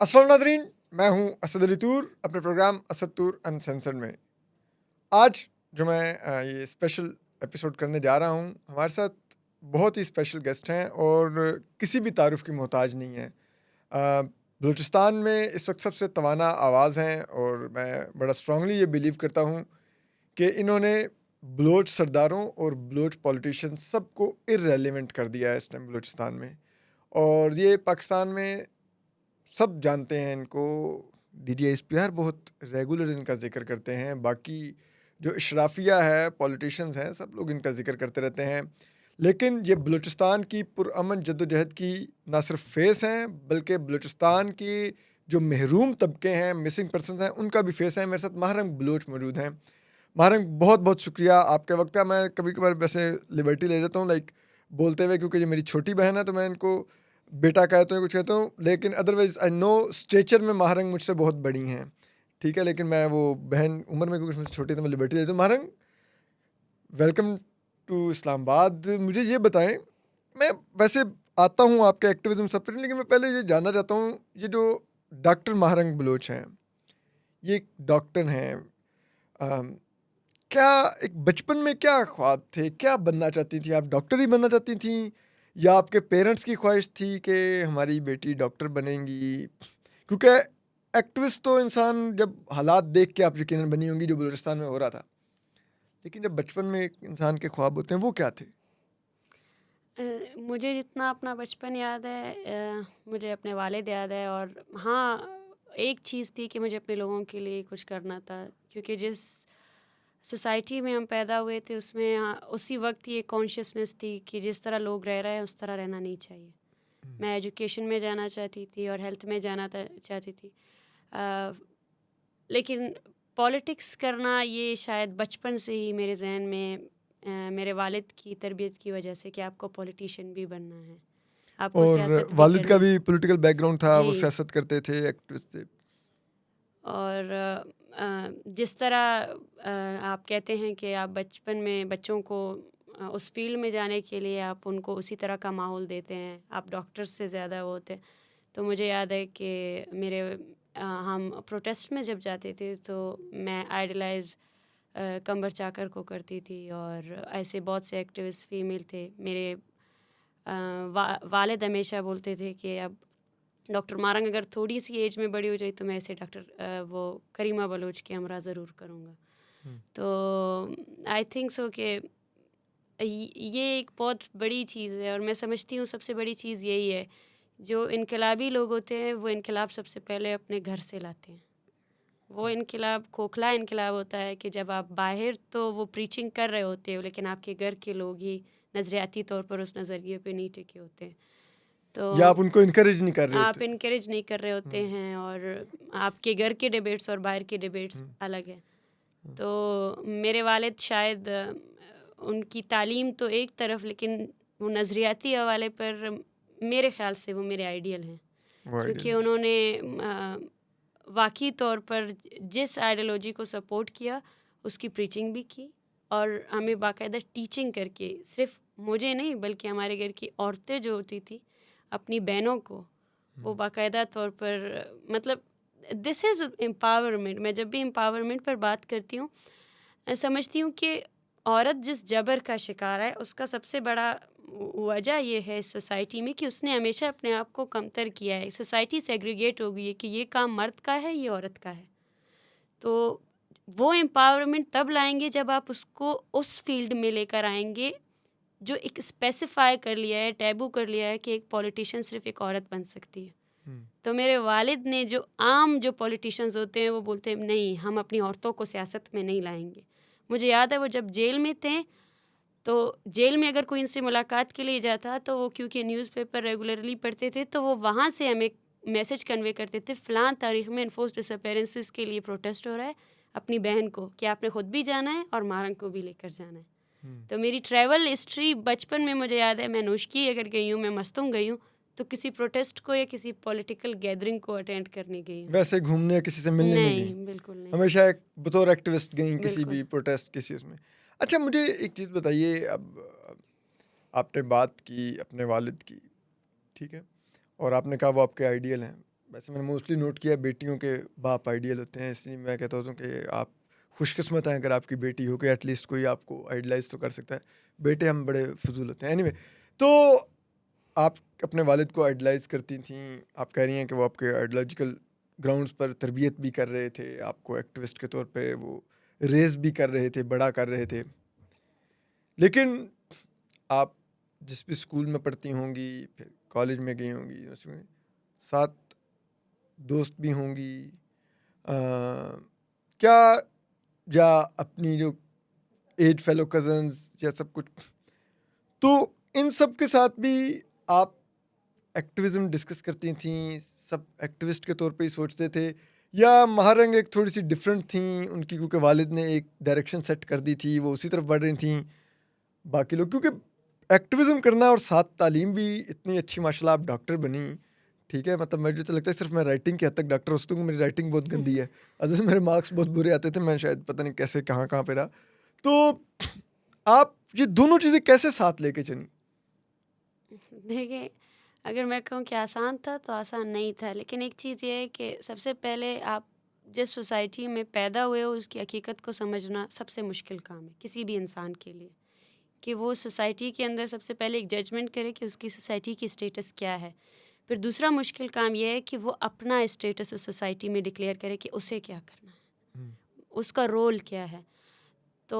अस्सलाम नाज़रीन, मैं हूं असद अली तूर अपने प्रोग्राम असद तूर अनसेंसर्ड में। आज जो मैं ये स्पेशल एपिसोड करने जा रहा हूं, हमारे साथ बहुत ही स्पेशल गेस्ट हैं और किसी भी तारुफ की मोहताज नहीं है। बलूचिस्तान में इस वक्त सबसे तवाना आवाज़ हैं और मैं बड़ा स्ट्रांगली ये बिलीव करता हूं कि इन्होंने बलोच सरदारों और बलोच पॉलिटिशियंस सबको इररेलेवेंट कर दिया है इस टाइम बलूचिस्तान में। और ये पाकिस्तान में सब जानते हैं इनको। DGSPR बहुत रेगुलर इनका ज़िक्र करते हैं, बाकी जो इशराफिया है, पॉलिटिशियंस हैं, सब लोग इनका ज़िक्र करते रहते हैं। लेकिन ये बलूचिस्तान की पुरअमन जद्दोजहद की ना सिर्फ फेस हैं, बल्कि बलूचिस्तान की जो महरूम तबके हैं, मिसिंग पर्सन्स हैं, उनका भी फेस है। मेरे साथ महारंग बलोच मौजूद हैं। महारंग, बहुत बहुत शुक्रिया आपके वक्त का। मैं कभी कभार वैसे लिबर्टी ले लेता हूँ लाइक बोलते हुए, क्योंकि ये मेरी छोटी बहन है तो मैं इनको बेटा कहता हूँ, कुछ कहता हूँ, लेकिन अदरवाइज आई नो स्टेचर में महारंग मुझसे बहुत बड़ी हैं, ठीक है। लेकिन मैं वो बहन उम्र में क्योंकि मुझसे छोटी है तो मैं लिबर्टी लेता हूँ। Mahrang, welcome to Islamabad. मुझे ये बताएं, मैं वैसे आता हूँ आपके एक्टिविज्म सब पर, लेकिन मैं पहले ये जानना चाहता हूँ, ये जो डॉक्टर महारंग बलोच हैं, ये एक डॉक्टर हैं, अम, क्या एक बचपन में क्या ख्वाब थे, क्या बनना चाहती थी आप? डॉक्टर ही बनना चाहती थी या आपके पेरेंट्स की ख्वाहिश थी कि हमारी बेटी डॉक्टर बनेंगी? क्योंकि एक्टिविस्ट तो इंसान जब हालात देख के आप यकीनन बनी होंगी जो बलूचिस्तान में हो रहा था, लेकिन जब बचपन में एक इंसान के ख्वाब होते हैं वो क्या थे? मुझे जितना अपना बचपन याद है, मुझे अपने वालिद याद है। और हाँ, एक चीज़ थी कि मुझे अपने लोगों के लिए कुछ करना था, क्योंकि जिस सोसाइटी में हम पैदा हुए थे उसमें उसी वक्त ये कॉन्शियसनेस थी कि जिस तरह लोग रह रहे हैं उस तरह रहना नहीं चाहिए। मैं एजुकेशन में जाना चाहती थी और हेल्थ में जाना चाहती थी, अ, लेकिन पॉलिटिक्स करना ये शायद बचपन से ही मेरे जहन में, मेरे वालिद की तरबियत की वजह से, कि आपको पॉलिटिशियन भी बनना है, आपको और सियासत भी वालिद का करनी भी है। पॉलिटिकल बैकग्राउंड था, जी। वो सियासत करते थे, एक्टिविस्ट थे। और जिस तरह आप कहते हैं कि आप बचपन में बच्चों को उस फील्ड में जाने के लिए आप उनको उसी तरह का माहौल देते हैं, आप डॉक्टर्स से ज़्यादा वो होते हैं। तो मुझे याद है कि हम प्रोटेस्ट में जब जाते थे तो मैं आइडलाइज कंबर चाकर को करती थी, और ऐसे बहुत से एक्टिविस्ट फीमेल थे। मेरे वालिद हमेशा बोलते थे कि अब डॉक्टर मारंग अगर थोड़ी सी एज में बड़ी हो जाए तो मैं ऐसे वो करीमा बलोच की हमरा ज़रूर करूँगा। तो आई थिंक सो कि ये एक बहुत बड़ी चीज़ है, और मैं समझती हूँ सबसे बड़ी चीज़ यही है, जो इनकलाबी लोग होते हैं वो इनकलाब सबसे पहले अपने घर से लाते हैं। वो इनकलाब खोखला इनकलाब होता है कि जब आप बाहर तो वो प्रीचिंग कर रहे होते हो, लेकिन आपके घर के लोग ही नज़रियाती तौर पर उस नज़रिए पे नहीं टिके होते हैं। तो या आप उनको इनकरेज नहीं कर रहे आप होते? इनकरेज नहीं कर रहे होते हम्म, हैं, और आपके घर के डिबेट्स और बाहर के डिबेट्स हम्म, अलग है। तो मेरे वालिद शायद उनकी तालीम तो एक तरफ, लेकिन वो नज़रियाती हवाले पर मेरे ख़्याल से वो मेरे आइडियल हैं, वो क्योंकि आइडियल। उन्होंने वाकई तौर पर जिस आइडियोलॉजी को सपोर्ट किया उसकी प्रीचिंग भी की, और हमें बाकायदा टीचिंग करके, सिर्फ मुझे नहीं बल्कि हमारे घर की औरतें जो होती थी अपनी बहनों को, वो बाकायदा तौर पर, मतलब दिस इज़ एम्पावरमेंट। मैं जब भी एम्पावरमेंट पर बात करती हूँ, समझती हूँ कि औरत जिस जबर का शिकार है उसका सबसे बड़ा वजह ये है इस सोसाइटी में कि उसने हमेशा अपने आप को कमतर किया है। सोसाइटी सेग्रीगेट हो गई है कि ये काम मर्द का है, ये औरत का है। तो वो एम्पावरमेंट तब लाएंगे जब आप उसको उस फील्ड में लेकर आएंगे जो एक स्पेसिफाई कर लिया है, टैबू कर लिया है कि एक पॉलिटिशियन सिर्फ एक औरत बन सकती है। तो मेरे वालिद ने, जो आम जो पॉलिटिशियंस होते हैं वो बोलते हैं नहीं, हम अपनी औरतों को सियासत में नहीं लाएंगे। मुझे याद है वो जब जेल में थे, तो जेल में अगर कोई इनसे मुलाकात के लिए जाता तो वो, क्योंकि न्यूज़पेपर रेगुलरली पढ़ते थे, तो वो वहाँ से हमें मैसेज कन्वे करते थे, फ़लाँ तारीख में इन्फोर्स डिसअपेरेंसेस के लिए प्रोटेस्ट हो रहा है, अपनी बहन को कि आपने ख़ुद भी जाना है और मारंग को भी लेकर जाना है। तो मेरी ट्रैवल हिस्ट्री बचपन में मुझे याद है, मैं नोशकी अगर गई हूँ, मैं मस्तूंग गई हूँ, तो किसी प्रोटेस्ट को या किसी पॉलिटिकल गैदरिंग को अटेंड करने गई हूँ। वैसे घूमने या किसी से मिलने नहीं गई? नहीं, बिल्कुल नहीं। हमेशा एक बतौर एक्टिविस्ट गई किसी बिल्कुल। भी प्रोटेस्ट, किसी उसमें? अच्छा, मुझे एक चीज़ बताइए। अब आपने बात की अपने वालिद की, ठीक है, और आपने कहा वो आपके आइडियल हैं। वैसे मैंने मोस्टली नोट किया बेटियों के बाप आइडियल होते हैं, इसलिए मैं कहता हूँ कि आप खुशकिस्मत हैं अगर आपकी बेटी हो कि एटलीस्ट कोई आपको आइडलाइज तो कर सकता है। बेटे हम बड़े फजूल होते हैं। एनीवे, तो आप अपने वालिद को आइडलाइज करती थीं, आप कह रही हैं कि वो आपके आइडियोलॉजिकल ग्राउंड्स पर तरबियत भी कर रहे थे, आपको एक्टिविस्ट के तौर पे वो रेज़ भी कर रहे थे, बड़ा कर रहे थे। लेकिन आप जिस भी स्कूल में पढ़ती होंगी, फिर कॉलेज में गई होंगी, यूनिवर्सिटी में, साथ दोस्त भी होंगी, क्या या अपनी जो एज फेलो कज़न्स या सब कुछ, तो इन सब के साथ भी आप एक्टिविज़्म डिस्कस करती थीं, सब एक्टिविस्ट के तौर पे ही सोचते थे, या महारंग एक थोड़ी-सी डिफरेंट थीं उनकी, क्योंकि वालिद ने एक डायरेक्शन सेट कर दी थी, वो उसी तरफ बढ़ रही थीं, बाकी लोग क्योंकि एक्टिविज़्म करना और साथ तालीम भी इतनी अच्छी, माशाल्लाह आप डॉक्टर बनी, ठीक है? मतलब मुझे तो लगता है सिर्फ मैं राइटिंग की हद तक डॉक्टर हो सकता हूँ, मेरी राइटिंग बहुत गंदी है। अदरवाइज़ मेरे मार्क्स बहुत बुरे आते थे, मैं शायद पता नहीं कैसे कहाँ-कहाँ पे रहा। तो आप ये दोनों चीज़ें कैसे साथ लेके चलीं? देखिए, अगर मैं कहूँ कि आसान था तो आसान नहीं था, लेकिन एक चीज़ ये है कि सबसे पहले आप जिस सोसाइटी में पैदा हुए हो उसकी हकीकत को समझना सबसे मुश्किल काम है किसी भी इंसान के लिए, कि वो सोसाइटी के अंदर सबसे पहले एक जजमेंट करे कि उसकी सोसाइटी की स्टेटस क्या है। फिर दूसरा मुश्किल काम ये है कि वो अपना स्टेटस उस सोसाइटी में डिक्लेयर करे कि उसे क्या करना है, हुँ, उसका रोल क्या है। तो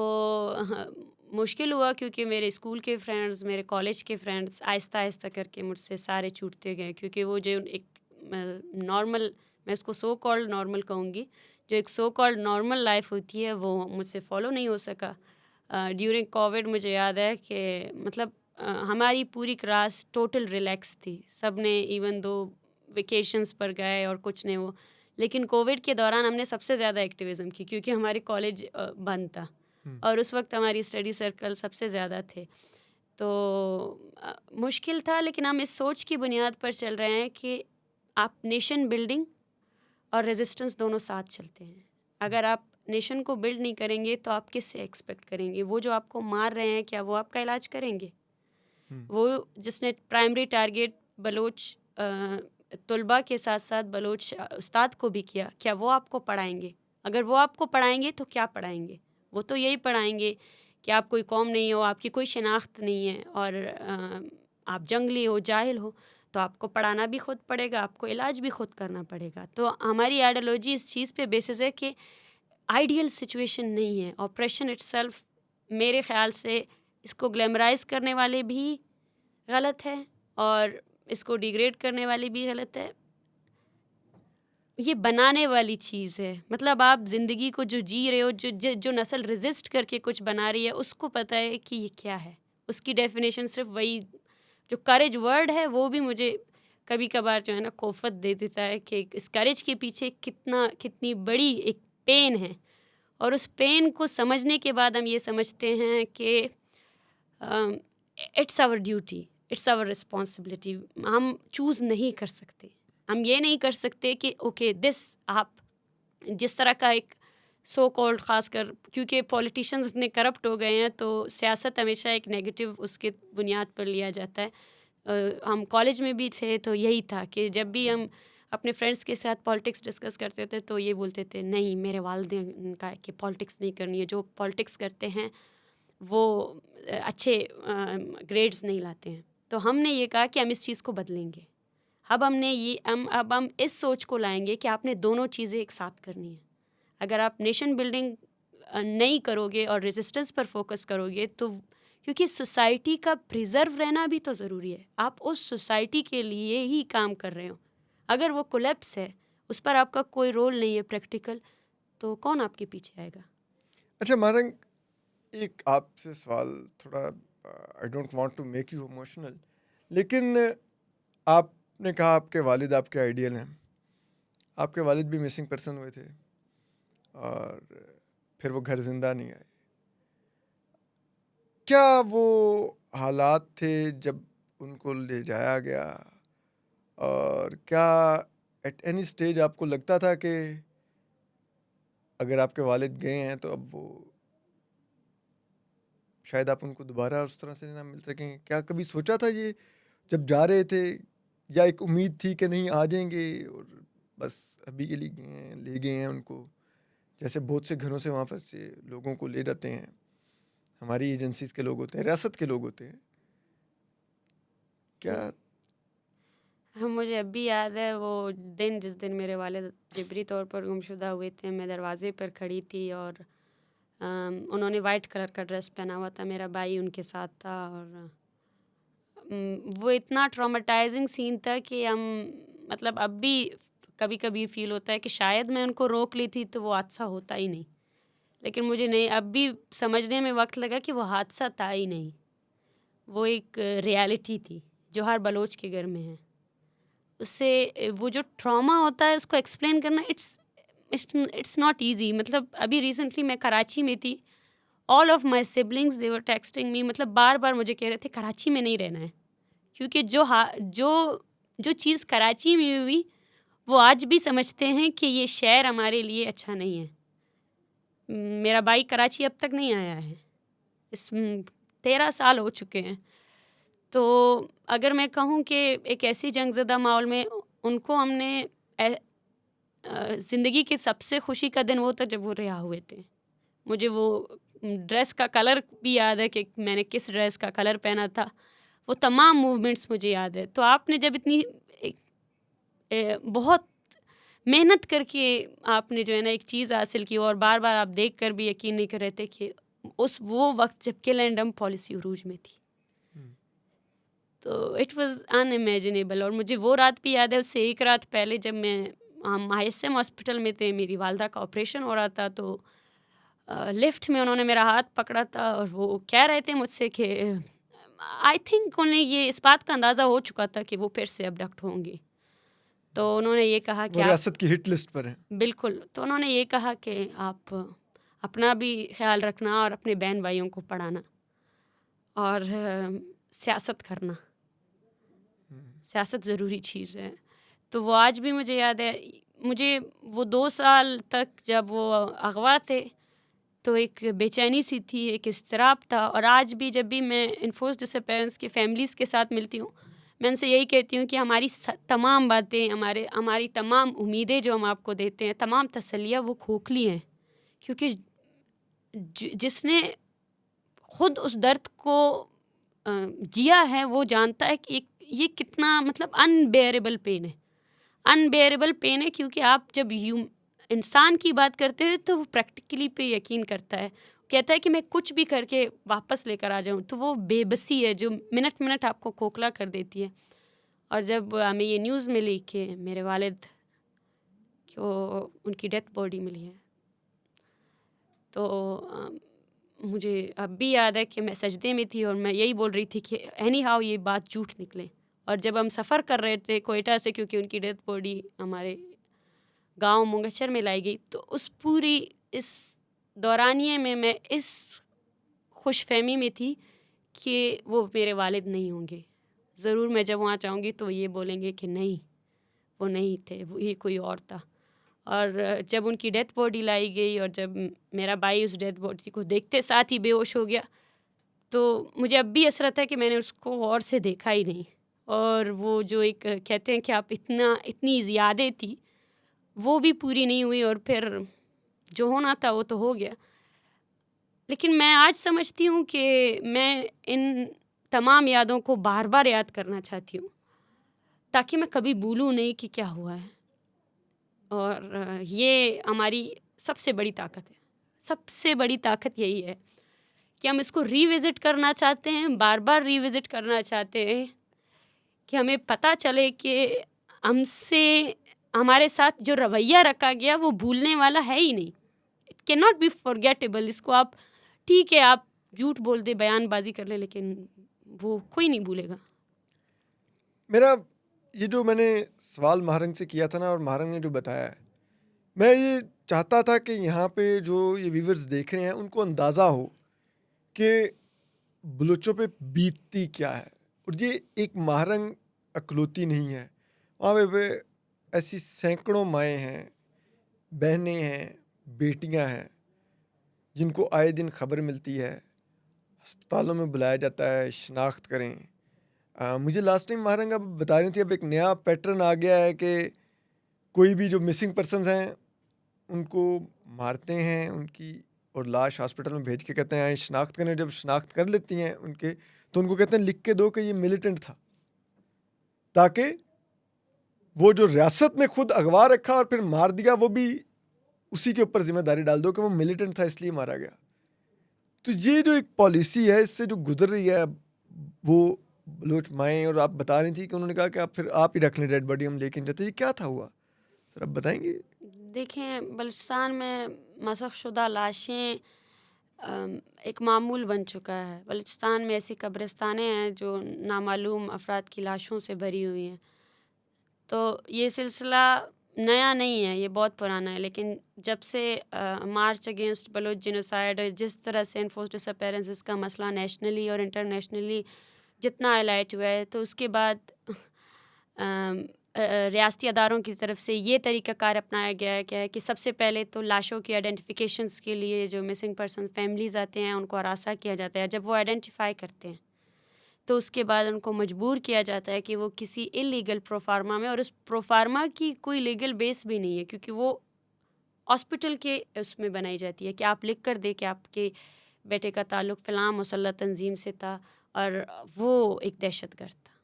हाँ, मुश्किल हुआ क्योंकि मेरे स्कूल के फ्रेंड्स, मेरे कॉलेज के फ्रेंड्स आहिस्ता आहिस्ता करके मुझसे सारे छूटते गए, क्योंकि वो जो एक नॉर्मल, मैं इसको सो कॉल्ड नॉर्मल कहूँगी, जो एक सो कॉल्ड नॉर्मल लाइफ होती है वो मुझसे फॉलो नहीं हो सका। ड्यूरिंग कोविड मुझे याद है कि मतलब हमारी पूरी क्लास टोटल रिलैक्स थी, सब ने इवन दो वेकेशंस पर गए और कुछ ने वो, लेकिन कोविड के दौरान हमने सबसे ज़्यादा एक्टिविज़्म की क्योंकि हमारी कॉलेज बंद था हुँ, और उस वक्त हमारी स्टडी सर्कल सबसे ज़्यादा थे। तो मुश्किल था, लेकिन हम इस सोच की बुनियाद पर चल रहे हैं कि आप नेशन बिल्डिंग और रेजिस्टेंस दोनों साथ चलते हैं। हुँ, अगर आप नेशन को बिल्ड नहीं करेंगे तो आप किससे एक्सपेक्ट करेंगे? वो जो आपको मार रहे हैं क्या वो आपका इलाज करेंगे? हुँ, वो जिसने प्राइमरी टारगेट बलोच तलबा के साथ साथ बलोच उस्ताद को भी किया, क्या वो आपको पढ़ाएंगे? अगर वो आपको पढ़ाएंगे तो क्या पढ़ाएंगे? वो तो यही पढ़ाएंगे कि आप कोई कौम नहीं हो, आपकी कोई शनाख्त नहीं है और आप जंगली हो, जाहिल हो, तो आपको पढ़ाना भी खुद पड़ेगा, आपको इलाज भी खुद करना पड़ेगा। तो हमारी आइडियोलॉजी इस चीज़ पे बेसिस है कि आइडियल सिचुएशन नहीं है। ऑपरेशन इटसेल्फ मेरे ख़्याल से इसको ग्लैमराइज़ करने वाले भी गलत है और इसको डिग्रेड करने वाली भी गलत है। ये बनाने वाली चीज़ है। मतलब आप ज़िंदगी को जो जी रहे हो, जो नस्ल रेज़िस्ट करके कुछ बना रही है, उसको पता है कि ये क्या है। उसकी डेफ़िनेशन सिर्फ़ वही, जो करेज वर्ड है वो भी मुझे कभी-कभार जो है ना कोफ़त दे देता है कि इस करेज के पीछे कितनी बड़ी एक पेन है, और उस पेन को समझने के बाद हम ये समझते हैं कि it's our duty, it's our responsibility. हम चूज़ नहीं कर सकते, हम ये नहीं कर सकते कि ओके दिस आप जिस तरह का एक सो कॉल्ड ख़ासकर क्योंकि पॉलिटिशियंस इतने करप्ट हो गए हैं तो सियासत हमेशा एक नेगेटिव उसके बुनियाद पर लिया जाता है। हम कॉलेज में भी थे तो यही था कि जब भी हम अपने फ्रेंड्स के साथ पॉलिटिक्स डिस्कस करते थे तो ये बोलते थे नहीं, मेरे वालिदैन का है कि पॉलिटिक्स नहीं करनी है, जो पॉलिटिक्स करते हैं वो अच्छे ग्रेड्स नहीं लाते हैं। तो हमने ये कहा कि हम इस चीज़ को बदलेंगे। अब हम इस सोच को लाएंगे कि आपने दोनों चीज़ें एक साथ करनी है। अगर आप नेशन बिल्डिंग नहीं करोगे और रेजिस्टेंस पर फोकस करोगे तो, क्योंकि सोसाइटी का प्रिजर्व रहना भी तो ज़रूरी है। आप उस सोसाइटी के लिए ही काम कर रहे हो, अगर वो कोलैप्स है, उस पर आपका कोई रोल नहीं है प्रैक्टिकल, तो कौन आपके पीछे आएगा? अच्छा मारंग, एक आपसे सवाल थोड़ा, I don't want to make you emotional, लेकिन आपने कहा आपके वालिद आपके आइडियल हैं। आपके वालिद भी मिसिंग पर्सन हुए थे और फिर वो घर ज़िंदा नहीं आए। क्या वो हालात थे जब उनको ले जाया गया, और क्या एट एनी स्टेज आपको लगता था कि अगर आपके वालिद गए हैं तो अब वो शायद आप उनको दोबारा उस तरह से ना मिल सकें? क्या कभी सोचा था ये जब जा रहे थे, या एक उम्मीद थी कि नहीं आ जाएँगे और बस अभी के लिए गए हैं, ले गए हैं उनको, जैसे बहुत से घरों से वहाँ पर से लोगों को ले जाते हैं, हमारी एजेंसीज के लोग होते हैं, रियासत के लोग होते हैं। क्या हाँ, मुझे अब भी याद है वो दिन जिस दिन मेरे वालिद जबरी तौर पर गुमशुदा हुए थे। मैं दरवाजे पर खड़ी थी और उन्होंने वाइट कलर का ड्रेस पहना हुआ था, मेरा भाई उनके साथ था और वो इतना ट्रॉमेटाइजिंग सीन था कि हम मतलब अब भी कभी कभी फील होता है कि शायद मैं उनको रोक ली थी तो वो हादसा होता ही नहीं। लेकिन मुझे नहीं, अब भी समझने में वक्त लगा कि वो हादसा था ही नहीं, वो एक रियलिटी थी जो हर बलोच के घर में है। उससे वो जो ट्रॉमा होता है उसको एक्सप्लेन करना इट्स नॉट ईजी। मतलब अभी रिसेंटली मैं कराची में थी, all of my siblings they were texting me, मतलब बार बार मुझे कह रहे थे कराची में नहीं रहना है, क्योंकि जो चीज़ कराची में हुई वो आज भी समझते हैं कि ये शहर हमारे लिए अच्छा नहीं है। मेरा भाई कराची अब तक नहीं आया है, इस 13 साल हो चुके हैं। तो अगर मैं कहूँ कि एक ऐसी जंगज़दा माहौल में उनको हमने ज़िंदगी की सबसे खुशी का दिन वो था जब वो रिहा हुए थे। मुझे वो ड्रेस का कलर भी याद है कि मैंने किस ड्रेस का कलर पहना था, वो तमाम मूवमेंट्स मुझे याद है। तो आपने जब इतनी बहुत मेहनत करके आपने जो है ना एक चीज़ हासिल की और बार बार आप देख कर भी यकीन नहीं कर रहे थे कि वो वक्त जब किल एंड डंप पॉलिसी उरूज में थी, तो इट वाज अनइमेजिनेबल। और मुझे वो रात भी याद है, उससे एक रात पहले जब हम ISM हॉस्पिटल में थे, मेरी वालदा का ऑपरेशन हो रहा था, तो लिफ्ट में उन्होंने मेरा हाथ पकड़ा था और वो कह रहे थे मुझसे कि आई थिंक उन्हें ये इस बात का अंदाज़ा हो चुका था कि वो फिर से अबडक्ट होंगे। तो उन्होंने ये कहा कि वो आप रियासत की हिट लिस्ट पर हैं। बिल्कुल, तो उन्होंने ये कहा कि आप अपना भी ख्याल रखना और अपने बहन भाइयों को पढ़ाना और सियासत करना, सियासत ज़रूरी चीज़ है। तो वो आज भी मुझे याद है। मुझे वो 2 साल तक जब वो अगवा थे तो एक बेचैनी सी थी, एक इज़्तिराब था। और आज भी जब भी मैं इन्फोर्स्ड डिसअपीयरेंस के फैमिलीज़ के साथ मिलती हूँ, मैं उनसे यही कहती हूँ कि हमारी तमाम बातें, हमारी तमाम उम्मीदें जो हम आपको देते हैं, तमाम तसल्लियाँ वो खोखली हैं, क्योंकि जिसने खुद उस दर्द को जिया है वो जानता है कि ये कितना मतलब अनबेरेबल पेन है, अनबेरेबल पेन है। क्योंकि आप जब इंसान की बात करते हैं तो वो प्रैक्टिकली पे यकीन करता है, कहता है कि मैं कुछ भी करके वापस लेकर आ जाऊं। तो वो बेबसी है जो मिनट मिनट आपको खोखला कर देती है। और जब हमें ये न्यूज़ मिली कि मेरे वालिद को उनकी डेथ बॉडी मिली है, तो मुझे अब भी याद है कि मैं सजदे में थी और मैं यही बोल रही थी कि एनी हाउ ये बात झूठ निकले। और जब हम सफ़र कर रहे थे कोयटा से, क्योंकि उनकी डेथ बॉडी हमारे गांव मुंगशर में लाई गई, तो उस पूरी इस दौरानिए में मैं इस खुशफहमी में थी कि वो मेरे वालिद नहीं होंगे। ज़रूर मैं जब वहाँ जाऊँगी तो ये बोलेंगे कि नहीं, वो नहीं थे, वो ये कोई और था। और जब उनकी डेथ बॉडी लाई गई और जब मेरा भाई उस डेथ बॉडी को देखते साथ ही बेहोश हो गया, तो मुझे अब भी असरत है कि मैंने उसको गौर से देखा ही नहीं। और वो जो एक कहते हैं कि आप इतनी यादें थी, वो भी पूरी नहीं हुई और फिर जो होना था वो तो हो गया। लेकिन मैं आज समझती हूँ कि मैं इन तमाम यादों को बार बार याद करना चाहती हूँ, ताकि मैं कभी भूलूँ नहीं कि क्या हुआ है। और ये हमारी सबसे बड़ी ताकत है, सबसे बड़ी ताकत यही है कि हम इसको रीविज़िट करना चाहते हैं, बार बार रीविज़िट करना चाहते हैं, कि हमें पता चले कि हमसे हमारे साथ जो रवैया रखा गया वो भूलने वाला है ही नहीं। It can not be forgettable. इसको आप ठीक है, आप झूठ बोल दे, बयानबाजी कर ले, लेकिन वो कोई नहीं भूलेगा। मेरा ये जो मैंने सवाल महारंग से किया था ना, और महारंग ने जो बताया है, मैं ये चाहता था कि यहाँ पे जो ये व्यूवर्स देख रहे हैं उनको अंदाज़ा हो कि बलूचों पे बीतती क्या है। और ये एक महारंग अकलौती नहीं है, वहाँ पे ऐसी सैकड़ों माएँ हैं, बहनें हैं, बेटियाँ हैं, जिनको आए दिन खबर मिलती है, अस्पतालों में बुलाया जाता है शनाख्त करें। मुझे लास्ट टाइम महारंग अब बता रही थी, अब एक नया पैटर्न आ गया है कि कोई भी जो मिसिंग पर्सन्स हैं उनको मारते हैं उनकी, और लाश हॉस्पिटल में भेज के कहते हैं शनाख्त करने। जब शनाख्त कर लेती हैं उनके, तो उनको कहते हैं लिख के दो कि ये मिलिटेंट था, ताकि वो जो रियासत ने खुद अगवा रखा और फिर मार दिया, वो भी उसी के ऊपर जिम्मेदारी डाल दो कि वो मिलिटेंट था इसलिए मारा गया। तो ये जो एक पॉलिसी है इससे जो गुजर रही है वो बलोच माएँ, और आप बता रही थी कि उन्होंने कहा कि आप ही रख लें डेड बॉडी, हम लेके नहीं जाते। ये क्या था हुआ, सर आप बताएंगे? देखें, बलूचिस्तान में मसख़शुदा लाशें एक मामूल बन चुका है। बलूचिस्तान में ऐसी कब्रिस्तानें हैं जो नामालूम अफराद की लाशों से भरी हुई हैं। तो ये सिलसिला नया नहीं है, ये बहुत पुराना है। लेकिन जब से मार्च अगेंस्ट बलोच जेनोसाइड, जिस तरह से एनफोर्स्ड डिसअपीयरेंसेस का मसला नेशनली और इंटरनेशनली जितना हाईलाइट हुआ है, तो उसके बाद रियासती अदारों की तरफ से ये तरीक़ाकार अपनाया गया है क्या है कि सबसे पहले तो लाशों की आइडेंटिफिकेशंस के लिए जो मिसिंग पर्सन फैमिलीज़ आते हैं उनको हरासा किया जाता है। जब वो आइडेंटिफाई करते हैं तो उसके बाद उनको मजबूर किया जाता है कि वो किसी इलीगल प्रोफार्मा में, और उस प्रोफार्मा की कोई लीगल बेस भी नहीं है क्योंकि वो हॉस्पिटल के उसमें बनाई जाती है कि आप लिख कर दे कि आपके बेटे का ताल्लुक़ फ़लाँ मुसल्लह तंजीम से था और वो एक दहशतगर्द था।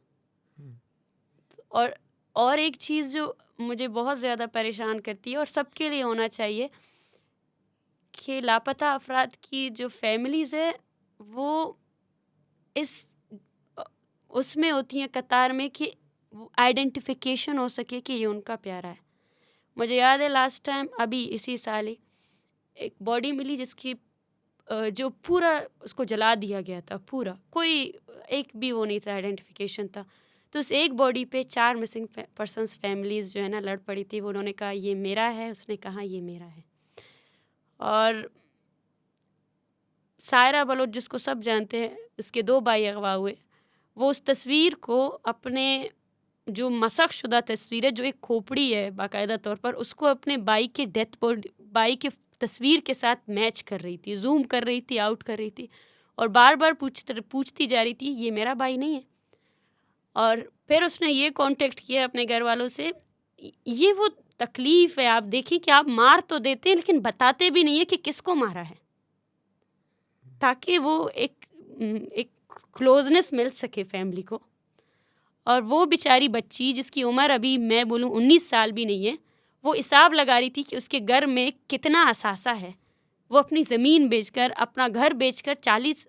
और एक चीज़ जो मुझे बहुत ज़्यादा परेशान करती है और सबके लिए होना चाहिए कि लापता अफराद की जो फैमिलीज़ है वो इस उसमें होती हैं कतार में कि आइडेंटिफिकेशन हो सके कि ये उनका प्यारा है। मुझे याद है लास्ट टाइम अभी इसी साल ही एक बॉडी मिली जिसकी जो पूरा उसको जला दिया गया था, पूरा कोई एक भी वो नहीं था, आइडेंटिफिकेशन था। तो उस एक बॉडी पे 4 मिसिंग पर्सन्स फैमिलीज़ जो है ना लड़ पड़ी थी। वो उन्होंने कहा ये मेरा है, उसने कहा ये मेरा है। और सायरा बलोच जिसको सब जानते हैं, उसके 2 भाई अगवा हुए। वो उस तस्वीर को अपने जो मसख़शुदा तस्वीर है, जो एक खोपड़ी है बाकायदा तौर पर, उसको अपने भाई के डेथ बॉडी, भाई के तस्वीर के साथ मैच कर रही थी, जूम कर रही थी, आउट कर रही थी और बार बार पूछती जा रही थी ये मेरा भाई नहीं है। और फिर उसने ये कांटेक्ट किया अपने घर वालों से। ये वो तकलीफ़ है, आप देखिए कि आप मार तो देते हैं लेकिन बताते भी नहीं है कि किसको मारा है, ताकि वो एक क्लोजनेस मिल सके फैमिली को। और वो बेचारी बच्ची जिसकी उम्र अभी मैं बोलूँ 19 साल भी नहीं है, वो हिसाब लगा रही थी कि उसके घर में कितना असासा है। वो अपनी ज़मीन बेचकर, अपना घर बेचकर 40,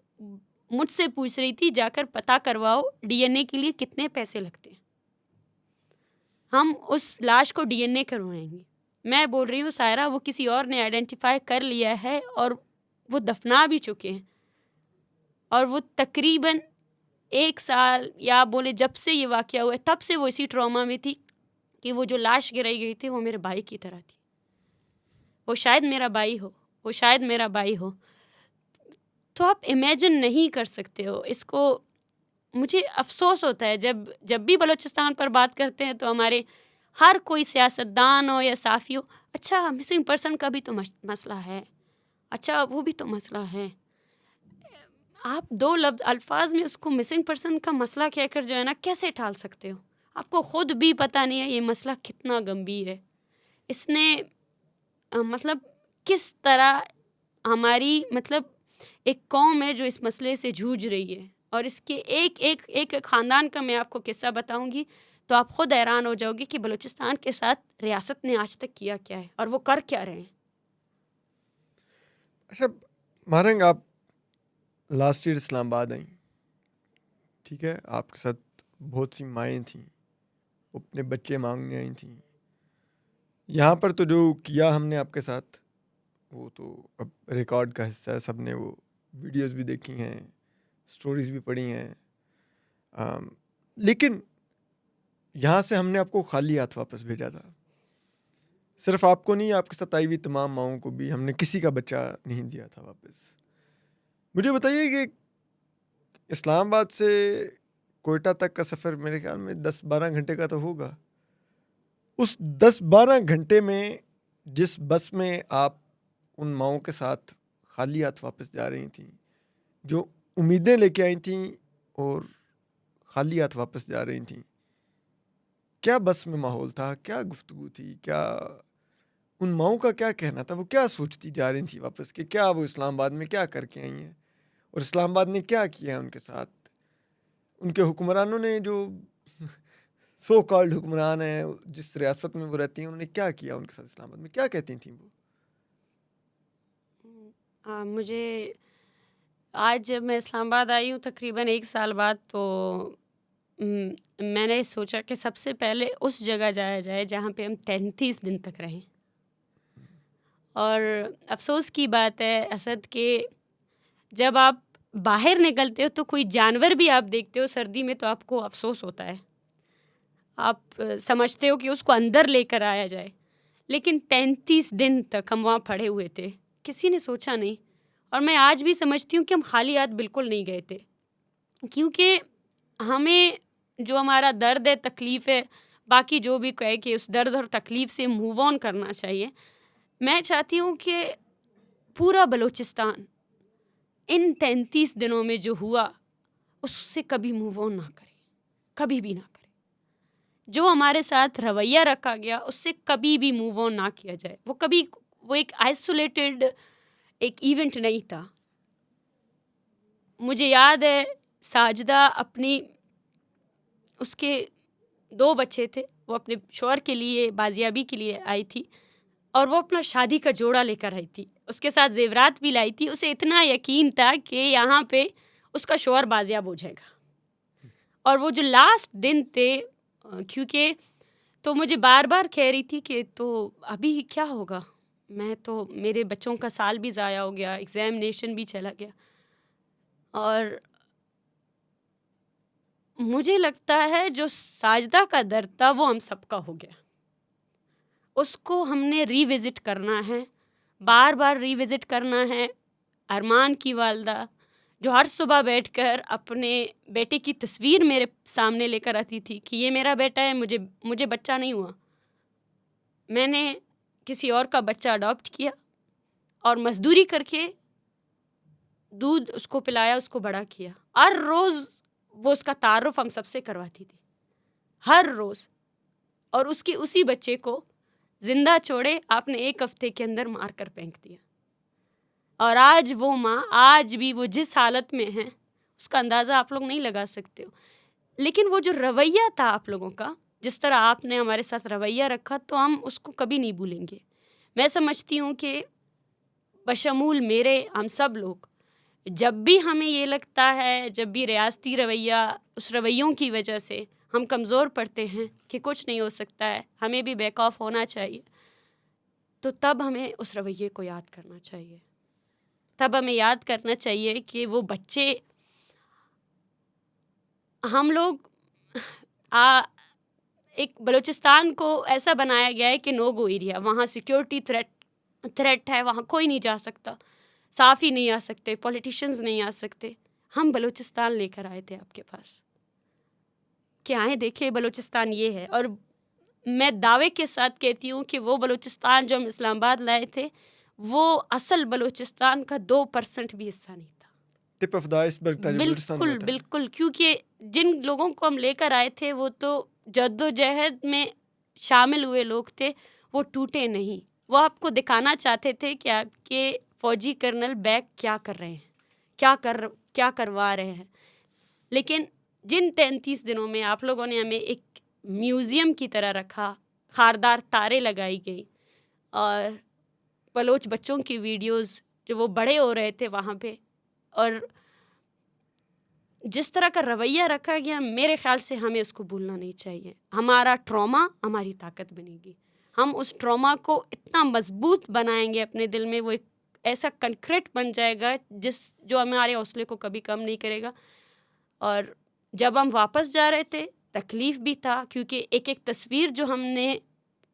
मुझसे पूछ रही थी जाकर पता करवाओ डीएनए के लिए कितने पैसे लगते हैं, हम उस लाश को डीएनए करवाएंगे। मैं बोल रही हूँ सायरा, वो किसी और ने आइडेंटिफाई कर लिया है और वो दफना भी चुके हैं। और वो तकरीबन 1 साल या आप बोले जब से ये वाक़या हुआ है तब से वो इसी ट्रॉमा में थी कि वो जो लाश गिराई गई थी वो मेरे भाई की तरह थी, वो शायद मेरा भाई हो, वो शायद मेरा भाई हो। तो आप इमेजिन नहीं कर सकते हो इसको। मुझे अफ़सोस होता है जब भी बलूचिस्तान पर बात करते हैं तो हमारे हर कोई सियासतदान हो या साफ़ी हो, अच्छा मिसिंग पर्सन का भी तो मसला है, अच्छा वो भी तो मसला है। आप 2 अल्फाज में उसको मिसिंग पर्सन का मसला कहकर जो है ना कैसे टाल सकते हो? आपको ख़ुद भी पता नहीं है ये मसला कितना गंभीर है। इसने मतलब किस तरह हमारी मतलब एक कौम है जो इस मसले से जूझ रही है, और इसके एक ख़ानदान का मैं आपको किस्सा बताऊंगी तो आप ख़ुद हैरान हो जाओगे कि बलूचिस्तान के साथ रियासत ने आज तक किया क्या है और वो कर क्या रहे हैं। अच्छा मारेंग, आप लास्ट ईयर इस्लामाबाद आई, ठीक है, आपके साथ बहुत सी माएँ थीं, वो अपने बच्चे मांगने आई थीं। यहाँ पर तो जो किया हमने आपके साथ वो तो अब रिकॉर्ड का हिस्सा है, सब ने वो वीडियोस भी देखी हैं, स्टोरीज भी पढ़ी हैं। लेकिन यहाँ से हमने आपको खाली हाथ वापस भेजा था। सिर्फ आपको नहीं, आपके साथ आई हुई तमाम माओं को भी हमने किसी का बच्चा नहीं दिया था वापस। मुझे बताइए कि इस्लामाबाद से कोयटा तक का सफ़र मेरे ख्याल में 10-12 घंटे का तो होगा। उस 10-12 घंटे में जिस बस में आप उन माओं के साथ खाली हाथ वापस जा रही थीं, जो उम्मीदें लेके आई थीं और खाली हाथ वापस जा रही थीं, क्या बस में माहौल था, क्या गुफ्तगू थी, क्या उन माओं का क्या कहना था, वो क्या सोचती जा रही थी वापस कि क्या वो इस्लामाबाद में क्या करके आई हैं और इस्लामाबाद ने क्या किया उनके साथ, उनके हुक्मरानों ने जो सो कॉल्ड हुक्मरान हैं जिस रियासत में वो रहती हैं उन्होंने क्या किया उनके साथ, इस्लामाबाद में क्या कहती थी वो? मुझे आज जब मैं इस्लामाबाद आई हूँ तकरीबन 1 साल बाद, तो मैंने सोचा कि सबसे पहले उस जगह जाया जाए जहाँ पे हम 33 दिन तक रहें। और अफ़सोस की बात है असद कि जब आप बाहर निकलते हो तो कोई जानवर भी आप देखते हो सर्दी में तो आपको अफ़सोस होता है। आप समझते हो कि उसको अंदर लेकर आया जाए, लेकिन 33 दिन तक हम वहाँ पड़े हुए थे, किसी ने सोचा नहीं। और मैं आज भी समझती हूँ कि हम खाली हाथ बिल्कुल नहीं गए थे, क्योंकि हमें जो हमारा दर्द है, तकलीफ़ है, बाकी जो भी कहे कि उस दर्द और तकलीफ़ से मूव ऑन करना चाहिए। मैं चाहती हूँ कि पूरा बलूचिस्तान इन 33 दिनों में जो हुआ उससे कभी मूव ऑन ना करे, कभी भी ना करे। जो हमारे साथ रवैया रखा गया उससे कभी भी मूव ऑन ना किया जाए। वो एक आइसोलेटेड एक इवेंट नहीं था। मुझे याद है साजिदा अपनी, उसके 2 बच्चे थे, वो अपने शौहर के लिए बाजियाबी के लिए आई थी और वो अपना शादी का जोड़ा लेकर आई थी, उसके साथ ज़ेवरात भी लाई थी। उसे इतना यकीन था कि यहाँ पे उसका शौहर बाजियाब हो जाएगा। और वो जो लास्ट दिन थे, क्योंकि तो मुझे बार बार कह रही थी कि तो अभी क्या होगा, मैं तो, मेरे बच्चों का साल भी ज़ाया हो गया, एग्ज़ामिनेशन भी चला गया। और मुझे लगता है जो साजदा का दर्द था वो हम सबका हो गया, उसको हमने रीविज़िट करना है, बार बार रीविज़िट करना है। अरमान की वालदा जो हर सुबह बैठकर अपने बेटे की तस्वीर मेरे सामने लेकर आती थी कि ये मेरा बेटा है, मुझे बच्चा नहीं हुआ, मैंने किसी और का बच्चा अडॉप्ट किया और मजदूरी करके दूध उसको पिलाया, उसको बड़ा किया। हर रोज़ वो उसका तारुफ हम सबसे करवाती थी, हर रोज़। और उसकी उसी बच्चे को जिंदा छोड़े आपने 1 हफ्ते के अंदर मार कर फेंक दिया। और आज वो माँ, आज भी वो जिस हालत में है उसका अंदाज़ा आप लोग नहीं लगा सकते हो। लेकिन वो जो रवैया था आप लोगों का, जिस तरह आपने हमारे साथ रवैया रखा, तो हम उसको कभी नहीं भूलेंगे। मैं समझती हूँ कि बशमूल मेरे, हम सब लोग, जब भी हमें ये लगता है, जब भी रियासती रवैया, उस रवैयों की वजह से हम कमज़ोर पड़ते हैं कि कुछ नहीं हो सकता है, हमें भी बैक ऑफ होना चाहिए, तो तब हमें उस रवैये को याद करना चाहिए। तब हमें याद करना चाहिए कि वो बच्चे, हम लोग एक बलूचिस्तान को ऐसा बनाया गया है कि नो गो एरिया, वहाँ सिक्योरिटी थ्रेट है, वहाँ कोई नहीं जा सकता, साफ़ी नहीं आ सकते, पॉलिटिशियंस नहीं आ सकते। हम बलूचिस्तान लेकर आए थे आपके पास कि आए देखिए बलूचिस्तान ये है। और मैं दावे के साथ कहती हूँ कि वो बलूचिस्तान जो हम इस्लामाबाद लाए थे, वो असल बलूचिस्तान का 2% भी हिस्सा नहीं था। टिप ऑफ द आइसबर्ग था जो बलूचिस्तान में बिल्कुल होता है। बिल्कुल, क्योंकि जिन लोगों को हम लेकर आए थे वो तो जद्दोजहद में शामिल हुए लोग थे, वो टूटे नहीं। वो आपको दिखाना चाहते थे कि आपके फ़ौजी कर्नल बैक क्या कर रहे हैं, क्या करवा रहे हैं। लेकिन जिन 33 दिनों में आप लोगों ने हमें एक म्यूज़ियम की तरह रखा, खारदार तारे लगाई गई और बलोच बच्चों की वीडियोस जो वो बड़े हो रहे थे वहाँ पे, और जिस तरह का रवैया रखा गया, मेरे ख़्याल से हमें उसको भूलना नहीं चाहिए। हमारा ट्रॉमा हमारी ताकत बनेगी। हम उस ट्रॉमा को इतना मजबूत बनाएंगे अपने दिल में, वो एक ऐसा कंक्रीट बन जाएगा जो हमारे हौसले को कभी कम नहीं करेगा। और जब हम वापस जा रहे थे तकलीफ़ भी था, क्योंकि एक एक तस्वीर जो हमने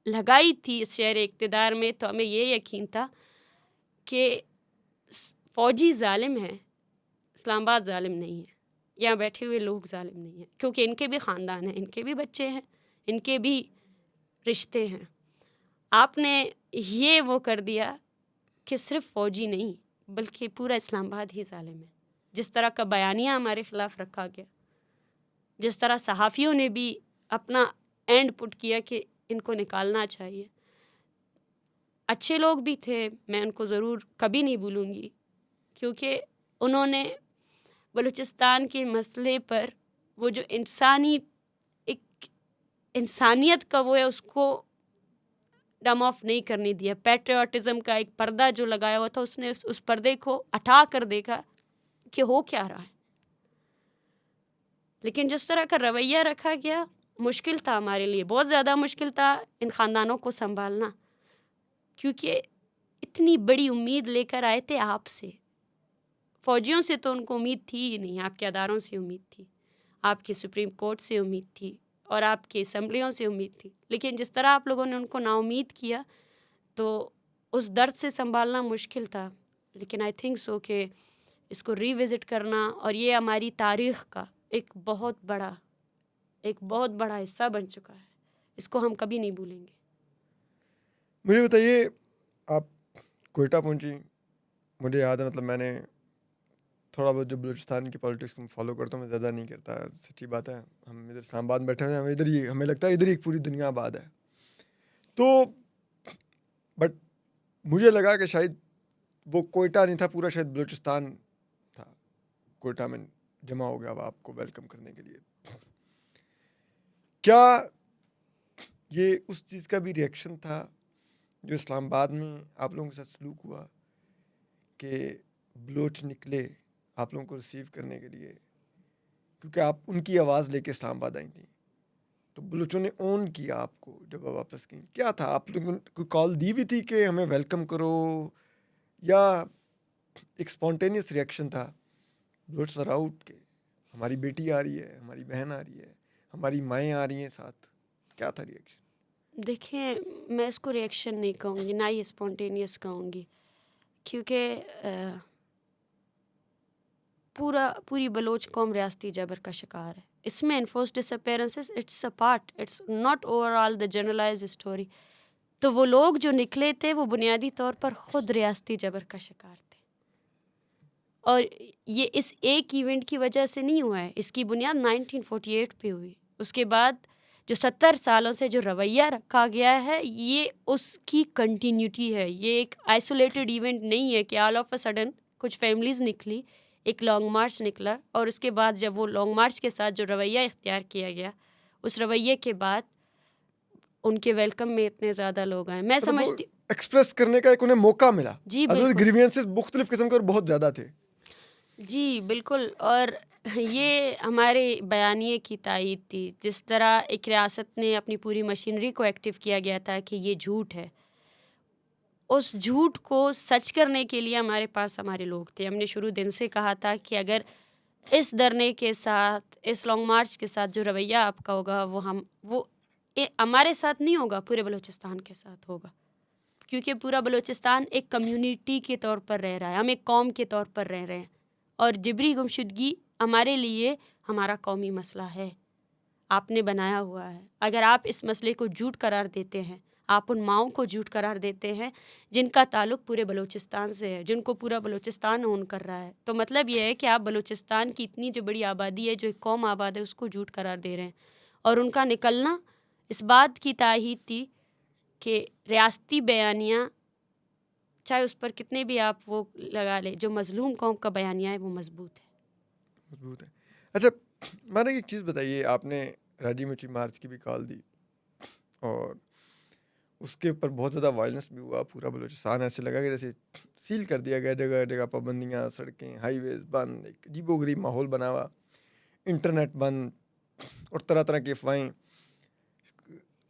लगाई थी इस शहर इक़्तिदार में, तो हमें ये यकीन था कि फ़ौजी ज़ालिम है, इस्लामाबाद ज़ालिम नहीं है, यहाँ बैठे हुए लोग ज़ालिम नहीं हैं, क्योंकि इनके भी ख़ानदान हैं, इनके भी बच्चे हैं, इनके भी रिश्ते हैं। आपने ये वो कर दिया कि सिर्फ़ फ़ौजी नहीं बल्कि पूरा इस्लामाबाद ही ज़ालिम है। जिस तरह का बयानिया हमारे ख़िलाफ़ रखा गया, जिस तरह सहाफ़ियों ने भी अपना एंड पुट किया कि इनको निकालना चाहिए। अच्छे लोग भी थे, मैं उनको ज़रूर कभी नहीं भूलूंगी, क्योंकि उन्होंने बलूचिस्तान के मसले पर वो जो एक इंसानियत का वो है, उसको डम ऑफ नहीं करने दिया। पैट्रियाटिज़म का एक पर्दा जो लगाया हुआ था, उसने उस पर्दे को हटा कर देखा कि हो क्या रहा है। लेकिन जिस तरह का रवैया रखा गया, मुश्किल था हमारे लिए, बहुत ज़्यादा मुश्किल था इन ख़ानदानों को संभालना, क्योंकि इतनी बड़ी उम्मीद लेकर आए थे आपसे। फ़ौजियों से तो उनको उम्मीद थी ही नहीं, आपके अदारों से उम्मीद थी, आपके सुप्रीम कोर्ट से उम्मीद थी और आपकी असम्बलियों से उम्मीद थी। लेकिन जिस तरह आप लोगों ने उनको नाउम्मीद किया, तो उस दर्द से संभालना मुश्किल था। लेकिन आई थिंक सो कि इसको रिविज़िट करना, और ये हमारी तारीख़ का एक बहुत बड़ा हिस्सा बन चुका है, इसको हम कभी नहीं भूलेंगे। मुझे बताइए, आप कोयटा पहुंची, मुझे याद है, मतलब मैंने थोड़ा बहुत जो बलूचिस्तान की पॉलिटिक्स को फॉलो करता हूँ, मैं ज़्यादा नहीं करता, सच्ची बात है। हम इधर इस्लामाबाद में बैठे हुए हैं, हम इधर ही, हमें लगता है इधर ही एक पूरी दुनिया आबाद है। तो बट मुझे लगा कि शायद वो कोयटा नहीं था, पूरा शायद बलूचिस्तान था कोयटा में जमा हो गया, अब आपको वेलकम करने के लिए। क्या ये उस चीज़ का भी रिएक्शन था जो इस्लामाबाद में आप लोगों के साथ सलूक हुआ, कि बलोच निकले आप लोगों को रिसीव करने के लिए, क्योंकि आप उनकी आवाज़ लेके इस्लामाबाद आई थी, तो बलूचों ने ओन किया आपको जब आप वापस गई? क्या था, आप लोगों ने कोई कॉल दी भी थी कि हमें वेलकम करो, या एक स्पॉन्टेनियस रिएक्शन था बलोच आर आउट के हमारी बेटी आ रही है, हमारी बहन आ रही है, हमारी माएँ आ रही हैं साथ? क्या था रिएक्शन? देखिए, मैं इसको रिएक्शन नहीं कहूँगी, ना ही स्पॉन्टेनियस कहूँगी, क्योंकि पूरी बलोच कौम रियासती जबर का शिकार है। इसमें enforced disappearances it's a part, it's not overall the generalised story. तो वो लोग जो निकले थे, वो बुनियादी तौर पर ख़ुद रियासती जबर का शिकार थे, और ये इस एक इवेंट की वजह से नहीं हुआ है, इसकी बुनियाद 1948 पे हुई। उसके बाद जो 70 सालों से जो रवैया रखा गया है, ये उसकी कंटिन्यूटी है। ये एक आइसोलेटेड इवेंट नहीं है कि ऑल ऑफ अ सडन कुछ फैमिलीज़ निकली, एक लॉन्ग मार्च निकला, और उसके बाद जब वो लॉन्ग मार्च के साथ जो रवैया इख्तियार किया गया, उस रवैये के बाद उनके वेलकम में इतने ज़्यादा लोग आए। मैं मतलब वो समझती एक्सप्रेस करने का एक उन्हें मौका मिला। जी अदर बिल्कुल, ग्रीवियंसेस मुख्तलिफ किस्म के और बहुत ज़्यादा थे। जी बिल्कुल, और ये हमारे बयानिए की तायीद थी। जिस तरह एक रियासत ने अपनी पूरी मशीनरी को एक्टिव किया गया था कि ये झूठ है, उस झूठ को सच करने के लिए हमारे पास हमारे लोग थे। हमने शुरू दिन से कहा था कि अगर इस धरने के साथ, इस लॉन्ग मार्च के साथ जो रवैया आपका होगा, वो हमारे साथ नहीं होगा, पूरे बलूचिस्तान के साथ होगा, क्योंकि पूरा बलूचिस्तान एक कम्युनिटी के तौर पर रह रहा है, हम एक कौम के तौर पर रह रहे हैं, और जबरी गुमशुदगी हमारे लिए हमारा कौमी मसला है, आपने बनाया हुआ है। अगर आप इस मसले को झूठ करार देते हैं, आप उन माओं को झूठ करार देते हैं जिनका ताल्लुक़ पूरे बलूचिस्तान से है, जिनको पूरा बलूचिस्तान ओन कर रहा है, तो मतलब ये है कि आप बलूचिस्तान की इतनी जो बड़ी आबादी है, जो एक कौम आबाद है, उसको झूठ करार दे रहे हैं। और उनका निकलना इस बात की ताहीद थी कि रियासती बयानिया, चाहे उस पर कितने भी आप वो लगा ले, जो मज़लूम कौम का बयानिया है वो मजबूत है। मजबूत है। अच्छा, मैंने एक चीज़ बताइए, आपने राजी मुची मार्च की भी कॉल दी, और उसके ऊपर बहुत ज़्यादा वायलेंस भी हुआ, पूरा बलूचिस्तान ऐसे लगा कि जैसे सील कर दिया गया, जगह जगह पाबंदियाँ, सड़कें, हाईवेज बंद, एक अजीबोगरीब माहौल बना हुआ, इंटरनेट बंद, और तरह तरह की अफवाहें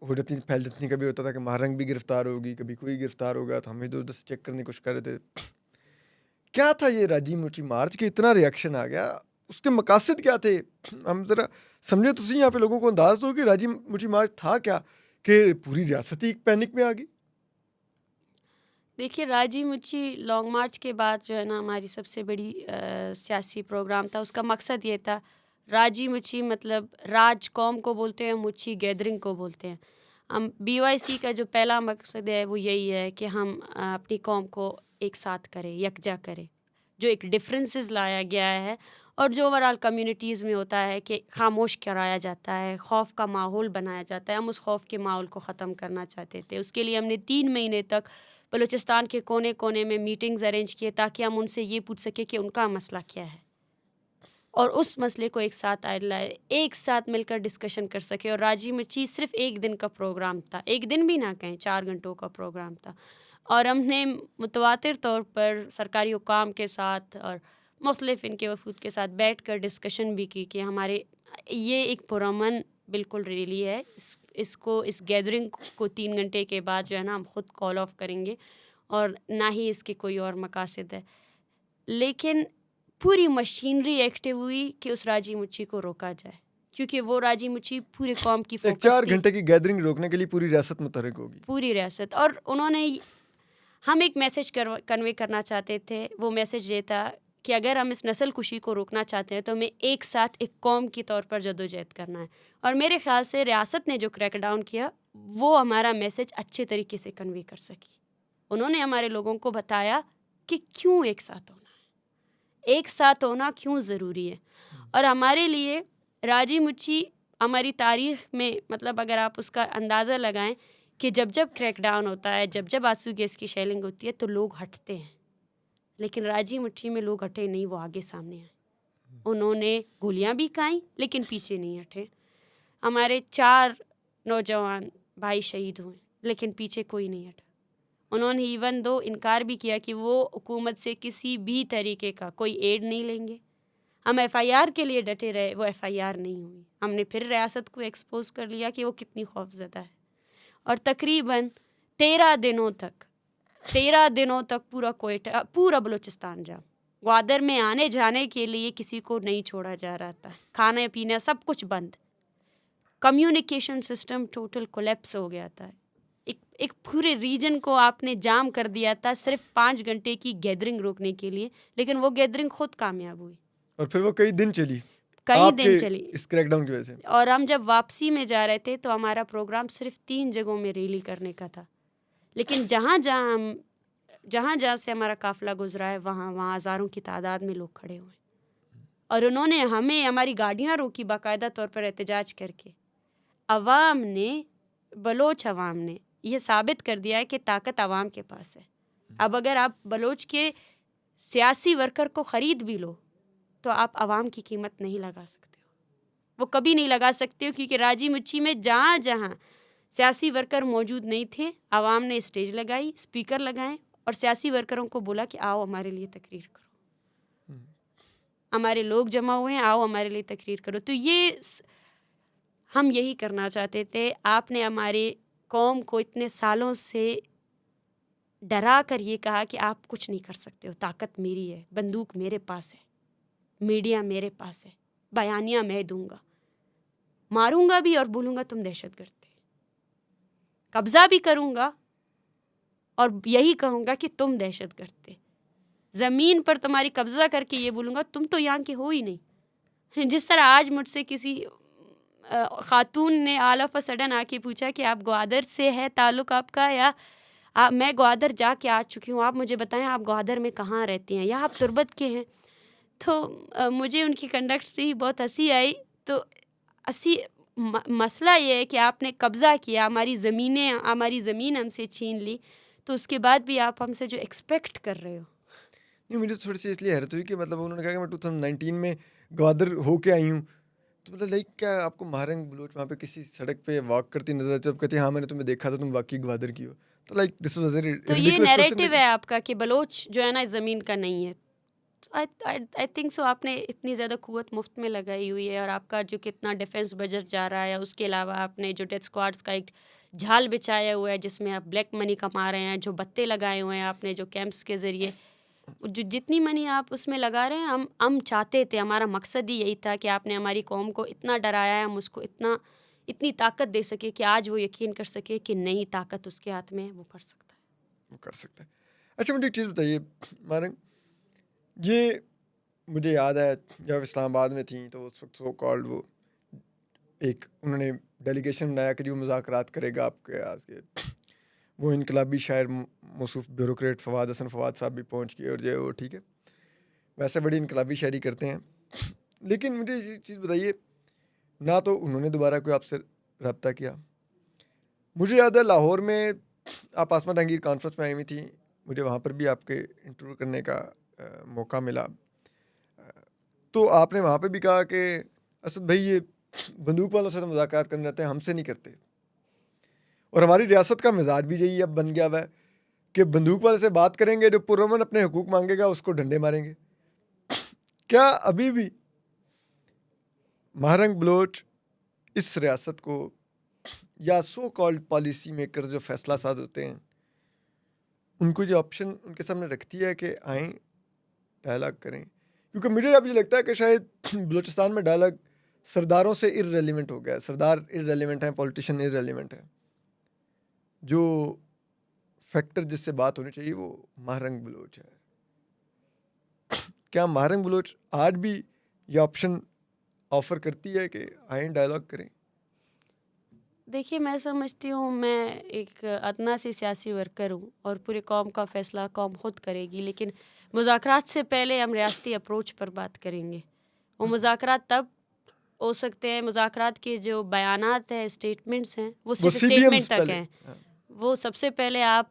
हो जाती फैल जाती। कभी होता था कि महारंग भी गिरफ्तार होगी, कभी कोई गिरफ्तार होगा, तो हम इधर उधर से चेक करने की कोशिश कर रहे थे। क्या था ये राजी मुची मार्च के इतना रिएक्शन आ गया, उसके मकासद क्या थे? हम ज़रा समझे तो सही, यहाँ पे लोगों को अंदाज दो कि राजी मुची मार्च था क्या, कि पूरी रियासत ही पैनिक में आ गई? देखिए, राजी मुची लॉन्ग मार्च के बाद जो है ना, हमारी सबसे बड़ी सियासी प्रोग्राम था, उसका मकसद ये था। राजी मुची मतलब राज कौम को बोलते हैं, मुची गैदरिंग को बोलते हैं। हम BYC का जो पहला मकसद है वो यही है कि हम अपनी कौम को एक साथ करें, यकजा करें, जो एक डिफरेंसेस लाया गया है, और जो ओवरऑल कम्युनिटीज़ में होता है कि खामोश कराया जाता है, खौफ का माहौल बनाया जाता है। हम उस खौफ के माहौल को ख़त्म करना चाहते थे। उसके लिए हमने 3 महीने तक बलूचिस्तान के कोने कोने में मीटिंग्स अरेंज किए ताकि हम उनसे ये पूछ सकें कि उनका मसला क्या है, और उस मसले को एक साथ लाए, एक साथ मिलकर डिस्कशन कर सके। और राजी मिर्ची सिर्फ 1 दिन का प्रोग्राम था, 1 दिन भी ना कहें, 4 घंटों का प्रोग्राम था। और हमने मुतवातिर तौर पर सरकारी हुकाम के साथ और मुख्तलिफ इनके वफूद के साथ बैठ कर डिस्कशन भी की कि हमारे ये एक पुरअमन बिल्कुल रैली है, इस गैदरिंग को 3 घंटे के बाद जो है ना हम ख़ुद कॉल ऑफ करेंगे, और ना ही इसके कोई और मकासद है। लेकिन पूरी मशीनरी एक्टिव हुई कि उस राजी मुच्ची को रोका जाए, क्योंकि वो राजी मुच्ची पूरे कौम की एक फोकस 4 थी, घंटे की गैदरिंग रोकने के लिए पूरी रियासत मुतहरिक होगी। पूरी रियासत। और उन्होंने हम एक मैसेज कन्वे करना चाहते थे। वो मैसेज ये था कि अगर हम इस नस्ल कुशी को रोकना चाहते हैं तो हमें एक साथ एक कौम की तौर पर जदोजहद करना है। और मेरे ख्याल से रियासत ने जो क्रैकडाउन किया वो हमारा मैसेज अच्छे तरीके से कन्वे कर सकी। उन्होंने हमारे लोगों को बताया कि क्यों एक साथ होना है, एक साथ होना क्यों ज़रूरी है। और हमारे लिए राजी मुच्ची हमारी तारीख़ में, मतलब अगर आप उसका अंदाज़ा लगाएं कि जब जब क्रैकडाउन होता है, जब जब आंसू गैस की शेलिंग होती है तो लोग हटते हैं, लेकिन राजी मुट्ठी में लोग हटे नहीं, वो आगे सामने आए। उन्होंने गोलियां भी खाई लेकिन पीछे नहीं हटे। हमारे 4 नौजवान भाई शहीद हुए लेकिन पीछे कोई नहीं हटा। उन्होंने इवन दो इनकार भी किया कि वो हुकूमत से किसी भी तरीके का कोई एड नहीं लेंगे। हम FIR के लिए डटे रहे, वो FIR नहीं हुई। हमने फिर रियासत को एक्सपोज कर लिया कि वो कितनी खौफज़दा है। और तकरीबन 13 दिनों तक पूरा कोयटा, पूरा बलूचिस्तान जाम। ग्वादर में आने जाने के लिए किसी को नहीं छोड़ा जा रहा था, खाना पीना सब कुछ बंद, कम्युनिकेशन सिस्टम टोटल कोलैप्स हो गया था। एक पूरे रीजन को आपने जाम कर दिया था सिर्फ 5 घंटे की गैदरिंग रोकने के लिए, लेकिन वो गैदरिंग खुद कामयाब हुई और फिर वो कई दिन चली, कई दिन चली। इस क्रैकडाउन की वजह से। और हम जब वापसी में जा रहे थे तो हमारा प्रोग्राम सिर्फ 3 जगहों में रैली करने का था, लेकिन जहाँ जहाँ से हमारा काफ़िला गुजरा है वहाँ हज़ारों की तादाद में लोग खड़े हुए। और उन्होंने हमें, हमारी गाड़ियाँ रोकी बाकायदा तौर पर एहतजाज करके। अवाम ने, बलोच अवाम ने ये साबित कर दिया है कि ताकत अवाम के पास है। अब अगर आप बलोच के सियासी वर्कर को ख़रीद भी लो तो आप अवाम की कीमत नहीं लगा सकते हो, वो कभी नहीं लगा सकते हो, क्योंकि राजी मुच्ची में जहाँ जहाँ सियासी वर्कर मौजूद नहीं थे, अवाम ने स्टेज लगाई, स्पीकर लगाए और सियासी वर्करों को बोला कि आओ हमारे लिए तकरीर करो, हमारे लोग जमा हुए हैं, आओ हमारे लिए तकरीर करो। तो ये हम यही करना चाहते थे। आपने हमारे कौम को इतने सालों से डरा कर ये कहा कि आप कुछ नहीं कर सकते हो, ताकत मेरी है, बंदूक मेरे पास है, मीडिया मेरे पास है, बयानियाँ मैं दूंगा, मारूंगा भी और बोलूँगा तुम दहशतगर्द थे, कब्ज़ा भी करूँगा और यही कहूँगा कि तुम दहशतगर्द थे, ज़मीन पर तुम्हारी कब्ज़ा करके ये बोलूँगा तुम तो यहाँ के हो ही नहीं। जिस तरह आज मुझसे किसी ख़ातून ने ऑल ऑफ अ सडन आके पूछा कि आप ग्वादर से है ताल्लुक़ आपका, या मैं ग्वादर जाके आ चुकी हूँ, आप मुझे बताएं आप ग्वादर में कहाँ रहती हैं, या आप तुर्बत के हैं। तो मुझे उनकी कंडक्ट से ही बहुत हंसी आई। तो मसला ये है कि आपने कब्ज़ा किया, हमारी ज़मीन हमसे छीन ली, तो उसके बाद भी आप हमसे जो एक्सपेक्ट कर रहे हो। नहीं, मुझे थोड़ी सी इसलिए हैरत हुई कि मतलब उन्होंने कहा कि मैं 2019 में ग्वादर होके आई हूँ, तो मतलब लाइक क्या आपको महारंग बलोच वहाँ पे किसी सड़क पे वॉक करती नजर आती है, कहती है हाँ मैंने तुम्हें देखा था, तुम वाकई ग्वादर की हो, तो लाइक दिस वाज वेरी तो ये नैरेटिव है आपका कि बलोच जो है ना इस ज़मीन का नहीं है। आई थिंक सो आपने इतनी ज़्यादा कुव्वत मुफ्त में लगाई हुई है, और आपका जो कितना डिफेंस बजट जा रहा है, उसके अलावा आपने जो डेथ स्क्वाड्स का एक झाल बिछाया हुआ है जिसमें आप ब्लैक मनी कमा रहे हैं, जो बत्ते लगाए हुए हैं आपने, जो कैंप्स के ज़रिए जो जितनी मनी आप उसमें लगा रहे हैं, हम चाहते थे, हमारा मकसद ही यही था कि आपने हमारी कौम को इतना डराया है, हम उसको इतनी ताकत दे सके कि आज वो यकीन कर सके कि नई ताकत उसके हाथ में है, वो कर सकता है। अच्छा मुझे एक चीज़ बताइए मारंग, ये मुझे याद है जब इस्लामाबाद में थी तो उस वक्त सो कॉल्ड वो एक उन्होंने डेलीगेशन बनाया कि वो मुज़ाकरात करेगा आपके आज के, वो इनकलाबी शायर मौसूफ ब्यूरोक्रेट फवाद हसन फवाद साहब भी पहुंच गए, और जो वो ठीक है वैसे बड़ी इनकलाबी शायरी करते हैं, लेकिन मुझे ये चीज़ बताइए, ना तो उन्होंने दोबारा कोई आपसे रब्ता किया। मुझे याद है लाहौर में आप आसमा जहांगीर कॉन्फ्रेंस में आई हुई थी, मुझे वहाँ पर भी आपके इंटरव्यू करने का मौका मिला। तो आपने वहाँ पे भी कहा कि असद भाई ये बंदूक वालों से तो मुज़ाकरात करने जाते हैं, हमसे नहीं करते। और हमारी रियासत का मिजाज भी यही अब बन गया हुआ है कि बंदूक वाले से बात करेंगे, जो पुरअमन अपने हुकूक मांगेगा उसको डंडे मारेंगे। क्या अभी भी महारंग बलोच इस रियासत को, या सो कॉल्ड पॉलिसी मेकर जो फैसला साज होते हैं, उनको ये ऑप्शन उनके सामने रखती है कि आएँ डायलॉग करें? क्योंकि मुझे अब ये लगता है कि शायद बलूचिस्तान में डायलॉग सरदारों से इररेलेवेंट हो गया है। सरदार इररेलेवेंट हैं, पॉलिटिशियन इररेलेवेंट हैं। जो फैक्टर जिससे बात होनी चाहिए वो महारंग बलोच है। क्या महारंग बलोच आज भी ये ऑप्शन ऑफर करती है कि आएँ डायलॉग करें? देखिए, मैं समझती हूँ, मैं एक अदना सी सियासी वर्कर हूँ और पूरे कौम का फ़ैसला कौम खुद करेगी, लेकिन मुज़ाकरात से पहले हम रियासती अप्रोच पर बात करेंगे। वो मुज़ाकरात तब हो सकते हैं, मुज़ाकरात के जो बयानात हैं, स्टेटमेंट्स हैं, वो वो सिर्फ सीबीएम्स स्टेटमेंट तक पहले। हैं। हाँ। वो सबसे पहले आप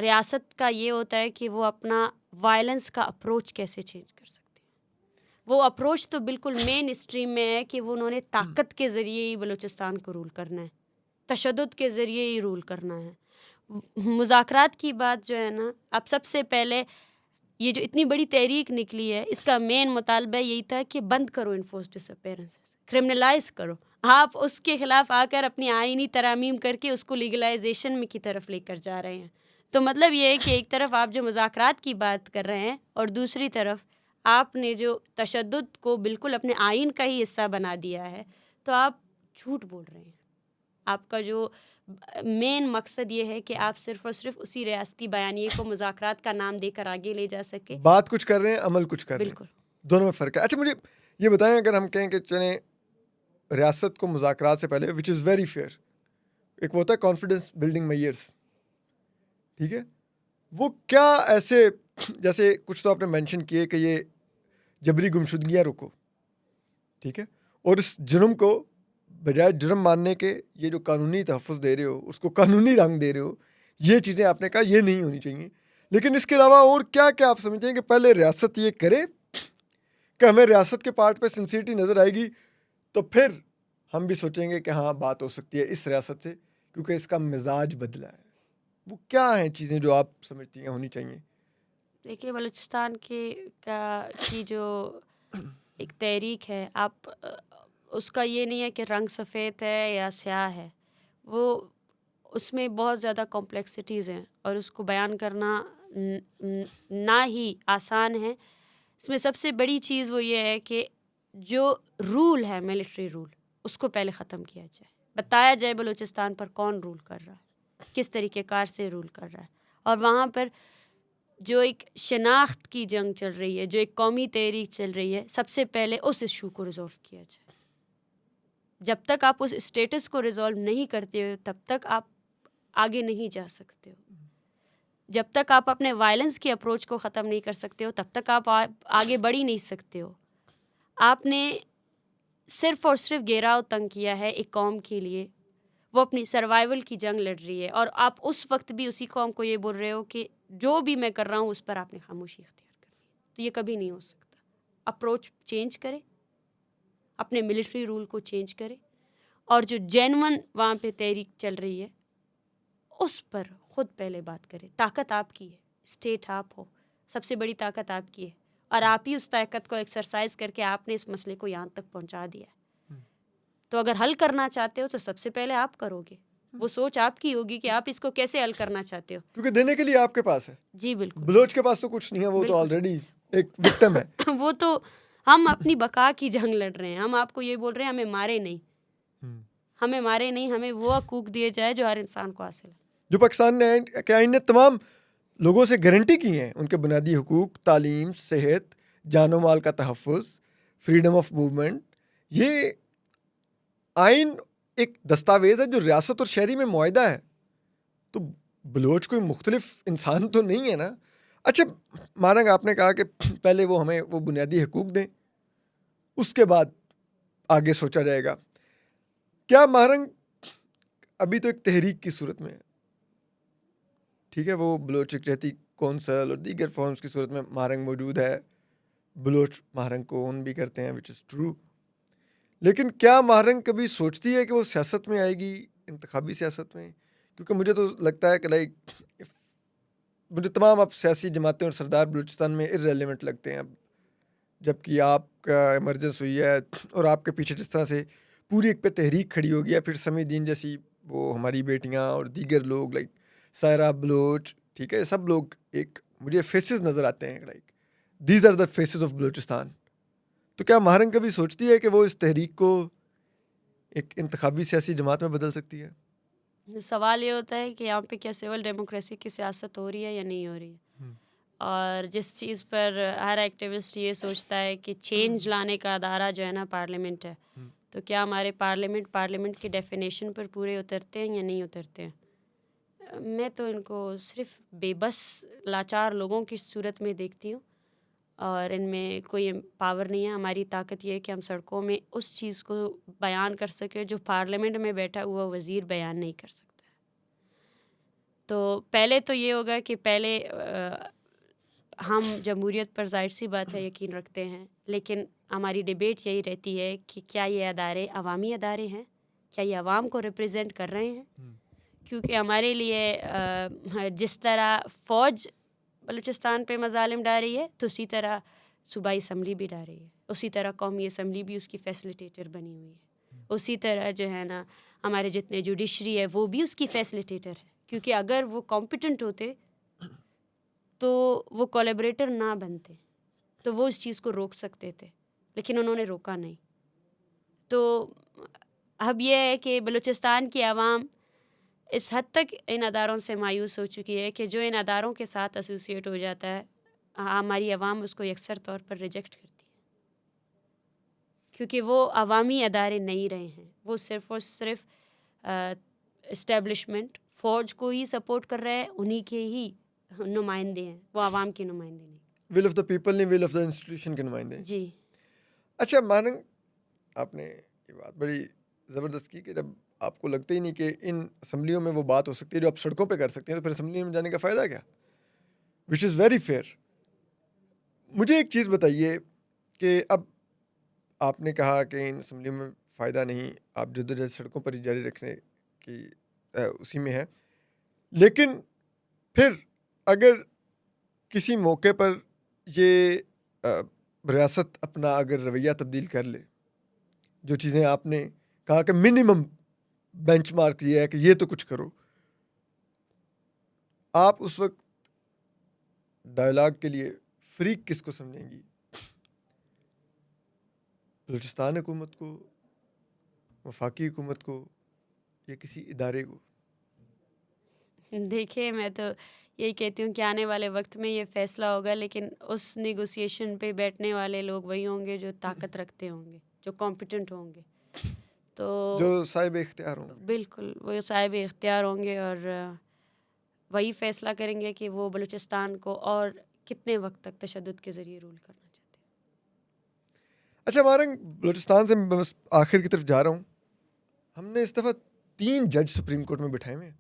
रियासत का ये होता है कि वो अपना वायलेंस का अप्रोच कैसे चेंज कर सकते हैं। वो अप्रोच तो बिल्कुल मेन स्ट्रीम में है कि वो उन्होंने ताकत के ज़रिए ही बलूचिस्तान को रूल करना है, तशद्दुद के ज़रिए ही रूल करना है। मुज़ाकरात की बात जो है ना, अब सबसे पहले ये जो इतनी बड़ी तहरीक निकली है, इसका मेन मुतालबा यही था कि बंद करो इन्फोर्स डिसअपेरेंसेस, क्रिमिनलाइज करो। आप उसके खिलाफ आकर अपनी आईनी तरामीम करके उसको लीगलाइजेशन में की तरफ लेकर जा रहे हैं। तो मतलब ये है कि एक तरफ आप जो मुज़ाकरात की बात कर रहे हैं और दूसरी तरफ आपने जो तशद्दुद को बिल्कुल अपने आइन का ही हिस्सा बना दिया है, तो आप झूठ बोल रहे हैं। आपका जो मेन मकसद ये है कि आप सिर्फ़ और सिर्फ उसी रियासती बयानिए को मुज़ाकरात का नाम देकर आगे ले जा सके। बात कुछ कर रहे हैं, अमल कुछ कर रहे हैं। बिल्कुल। दोनों में फ़र्क है। अच्छा मुझे ये बताएं, अगर हम कहें कि चलें रियासत को मुज़ाकरात से पहले, विच इज़ वेरी फेयर, एक वो होता है कॉन्फिडेंस बिल्डिंग मेजर्स, ठीक है? वो क्या ऐसे, जैसे कुछ तो आपने मेंशन किए कि ये जबरी गुमशुदगियाँ रोको, ठीक है? और इस जुर्म को बजाय जुर्म मानने के ये जो कानूनी तहफ़्फ़ुज़ दे रहे हो, उसको कानूनी रंग दे रहे हो, ये चीज़ें आपने कहा ये नहीं होनी चाहिए। लेकिन इसके अलावा और क्या-क्या आप समझते हैं कि पहले रियासत ये करे कि हमें रियासत के पार्ट पे सिंसियरिटी नज़र आएगी, तो फिर हम भी सोचेंगे कि हाँ, बात हो सकती है इस रियासत से, क्योंकि इसका मिजाज बदला है। वो क्या हैं चीज़ें जो आप समझती हैं होनी चाहिए? देखिए, बलूचिस्तान की जो एक तहरीक है, आप उसका ये नहीं है कि रंग सफ़ेद है या स्याह है। वो उसमें बहुत ज़्यादा कॉम्प्लेक्सिटीज़ हैं और उसको बयान करना ना ही आसान है। इसमें सबसे बड़ी चीज़ वो ये है कि जो रूल है, मिलिट्री रूल, उसको पहले ख़त्म किया जाए। बताया जाए बलूचिस्तान पर कौन रूल कर रहा है, किस तरीक़ेकार से रूल कर रहा है, और वहाँ पर जो एक शनाख्त की जंग चल रही है, जो एक कौमी तहरीक चल रही है, सबसे पहले उस इशू को रिज़ॉल्व किया जाए। जब तक आप उस स्टेटस को रिज़ॉल्व नहीं करते हो, तब तक आप आगे नहीं जा सकते हो। जब तक आप अपने वायलेंस की अप्रोच को ख़त्म नहीं कर सकते हो, तब तक आप आगे बढ़ ही नहीं सकते हो। आपने सिर्फ़ और सिर्फ घेराव तंग किया है एक कौम के लिए, वो अपनी सर्वाइवल की जंग लड़ रही है, और आप उस वक्त भी उसी कौम को ये बोल रहे हो कि जो भी मैं कर रहा हूँ उस पर आपने खामोशी इख्तियार करनी है। तो ये कभी नहीं हो सकता। अप्रोच चेंज करें, अपने मिलिट्री रूल को चेंज करें, और जो जेन्युइन वहाँ पे तहरीक चल रही है उस पर खुद पहले बात करें। ताकत आपकी है, स्टेट आप हो, सबसे बड़ी ताकत आपकी है, और आप ही उस ताकत को एक्सरसाइज करके आपने इस मसले को यहाँ तक पहुँचा दिया है। तो अगर हल करना चाहते हो तो सबसे पहले आप करोगे। वो सोच आपकी होगी कि आप इसको कैसे हल करना चाहते हो। क्योंकि देने के लिए आपके पास है। जी बिल्कुल। बलोच के पास तो कुछ नहीं है, वो तो बिल्कुल। ऑलरेडी एक विक्टिम है। वो तो हम अपनी बका की जंग लड़ रहे हैं। हम आपको ये बोल रहे हैं हमें मारे नहीं, हमें मारे नहीं, हमें वो हकूक दिए जाए जो हर इंसान को हासिल है। जो पाकिस्तान ने के आइन ने तमाम लोगों से गारंटी की हैं, उनके बुनियादी हकूक, तालीम, सेहत, जानो माल का तहफ़्फ़ुज़, फ्रीडम ऑफ मूवमेंट, ये आइन एक दस्तावेज़ है जो रियासत और शहरी में मुआहिदा है। तो बलोच कोई मुख्तलिफ इंसान तो नहीं है ना। अच्छा माना आपने कहा कि पहले वो हमें वो बुनियादी हकूक दें, उसके बाद आगे सोचा जाएगा। क्या महारंग अभी तो एक तहरीक की सूरत में है, ठीक है, वो बलोच इकजहती कौंसल और दीगर फॉर्म्स की सूरत में महारंग मौजूद है, बलोच महारंग को ओन भी करते हैं, विच इज़ ट्रू। लेकिन क्या महारंग कभी सोचती है कि वो सियासत में आएगी, इंतखाबी सियासत में? क्योंकि मुझे तो लगता है कि लाइक मुझे तमाम अब सियासी जमातें और सरदार बलूचिस्तान में इर्रेलेवेंट लगते हैं अब, जबकि आपका इमरजेंस हुई है और आपके पीछे जिस तरह से पूरी एक पे तहरीक खड़ी हो गई है, फिर समीदीन जैसी वो हमारी बेटियां और दीगर लोग लाइक सायरा बलोच, ठीक है, सब लोग एक मुझे फेसेस नज़र आते हैं, like these are the faces of Balochistan. तो क्या महारंग कभी सोचती है कि वो इस तहरीक को एक इंतखाबी सियासी जमात में बदल सकती है? सवाल ये होता है कि यहाँ पे क्या सिविल डेमोक्रेसी की सियासत हो रही है या नहीं हो रही है। और जिस चीज़ पर हर एक्टिविस्ट ये सोचता है कि चेंज लाने का अदारा जो है ना पार्लियामेंट है, तो क्या हमारे पार्लियामेंट की डेफिनेशन पर पूरे उतरते हैं या नहीं उतरते हैं। मैं तो इनको सिर्फ बेबस लाचार लोगों की सूरत में देखती हूँ और इनमें कोई पावर नहीं है। हमारी ताकत ये है कि हम सड़कों में उस चीज़ को बयान कर सके जो पार्लियामेंट में बैठा हुआ वज़ीर बयान नहीं कर सकता है। तो पहले तो ये होगा कि पहले हम जमहूरियत पर ज़ाहिर सी बात है यकीन रखते हैं, लेकिन हमारी डिबेट यही रहती है कि क्या ये अदारे अवामी अदारे हैं, क्या ये अवाम को रिप्रेजेंट कर रहे हैं। क्योंकि हमारे लिए जिस तरह फ़ौज बलूचिस्तान पे मज़ालिम डाल रही है, तो उसी तरह सूबाई असम्बली भी डाल रही है, उसी तरह कौमी असम्बली भी उसकी फैसिलिटेटर बनी हुई है, उसी तरह जो है ना हमारे जितने जुडिशरी है वो भी उसकी फैसिलिटेटर है। क्योंकि अगर वो कॉम्पिटेंट होते तो वो कोलैबोरेटर ना बनते, तो वो इस चीज़ को रोक सकते थे, लेकिन उन्होंने रोका नहीं। तो अब ये है कि बलूचिस्तान की आवाम इस हद तक इन अदारों से मायूस हो चुकी है कि जो इन अदारों के साथ एसोसिएट हो जाता है, हमारी आवाम उसको यकसर तौर पर रिजेक्ट करती है, क्योंकि वो अवामी अदारे नहीं रहे हैं। वो सिर्फ़ और सिर्फ इस्टेब्लिशमेंट फ़ौज को ही सपोर्ट कर रहे हैं, उन्हीं के ही नुमाइंदे हैं, वो आवाम के नुमाइंदे नहीं। विल ऑफ द पीपल नहीं, विल ऑफ द इंस्टीट्यूशन के नुमाइंदे। जी। अच्छा महारंग, आपने ये बात बड़ी ज़बरदस्त की कि जब आपको लगता ही नहीं कि इन असम्बलियों में वो बात हो सकती है जो आप सड़कों पे कर सकते हैं, तो फिर असम्बली में जाने का फ़ायदा क्या? Which is very fair. मुझे एक चीज़ बताइए कि अब आपने कहा कि इन असम्बलियों में फ़ायदा नहीं, आप जद्दोजहद सड़कों पर ही जारी रखने की उसी में है। लेकिन फिर अगर किसी मौके पर ये रियासत अपना अगर रवैया तब्दील कर ले, जो चीज़ें आपने कहा कि मिनिमम बेंचमार्क ये है कि ये तो कुछ करो, आप उस वक्त डायलॉग के लिए फ्री किसको समझेंगी? बलूचिस्तान हुकूमत को, वफाकी हुकूमत को, या किसी इदारे को? देखिए, मैं तो यही कहती हूँ कि आने वाले वक्त में ये फ़ैसला होगा, लेकिन उस नेगोशिएशन पे बैठने वाले लोग वही होंगे जो ताकत रखते होंगे, जो कॉम्पिटेंट होंगे। तो जो साहिब इख्तियार होंगे। बिल्कुल वो साहिब इख्तियार होंगे और वही फ़ैसला करेंगे कि वो बलूचिस्तान को और कितने वक्त तक तशद्दुद के ज़रिए रूल करना चाहते हैं। अच्छा महारंग, बलूचिस्तान से मैं बस आखिर की तरफ जा रहा हूँ। हमने इस दफ़ा 3 जज सुप्रीम कोर्ट में बिठाए हुए हैं।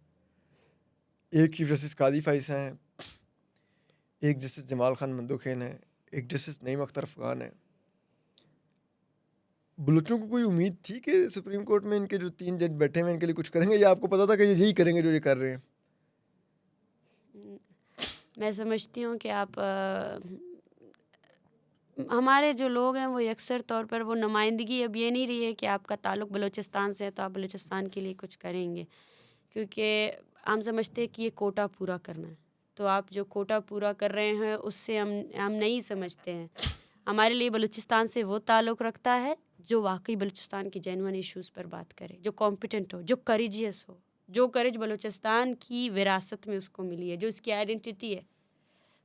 एक चीफ जस्टिस कादी फाइज हैं, एक जस्टिस जमाल खान मंदोखेन है, एक जस्टिस नईम अख्तर अफगान है। बलूचों को कोई उम्मीद थी कि सुप्रीम कोर्ट में इनके जो 3 जज बैठे हुए हैं इनके लिए कुछ करेंगे, या आपको पता था कि ये यही करेंगे जो ये कर रहे हैं? मैं समझती हूँ कि आप हमारे जो लोग हैं वो अक्सर तौर पर वो नुमाइंदगी अब ये नहीं रही है कि आपका ताल्लुक़ बलूचिस्तान से है तो आप बलूचिस्तान के लिए कुछ करेंगे, क्योंकि हम समझते हैं कि ये कोटा पूरा करना है। तो आप जो कोटा पूरा कर रहे हैं उससे हम नहीं समझते हैं। हमारे लिए बलूचिस्तान से वो ताल्लुक़ रखता है जो वाकई बलूचिस्तान के जेन्युइन इश्यूज़ पर बात करे, जो कॉम्पिटेंट हो, जो करेजियस हो, जो करेज बलूचिस्तान की विरासत में उसको मिली है, जो उसकी आइडेंटिटी है।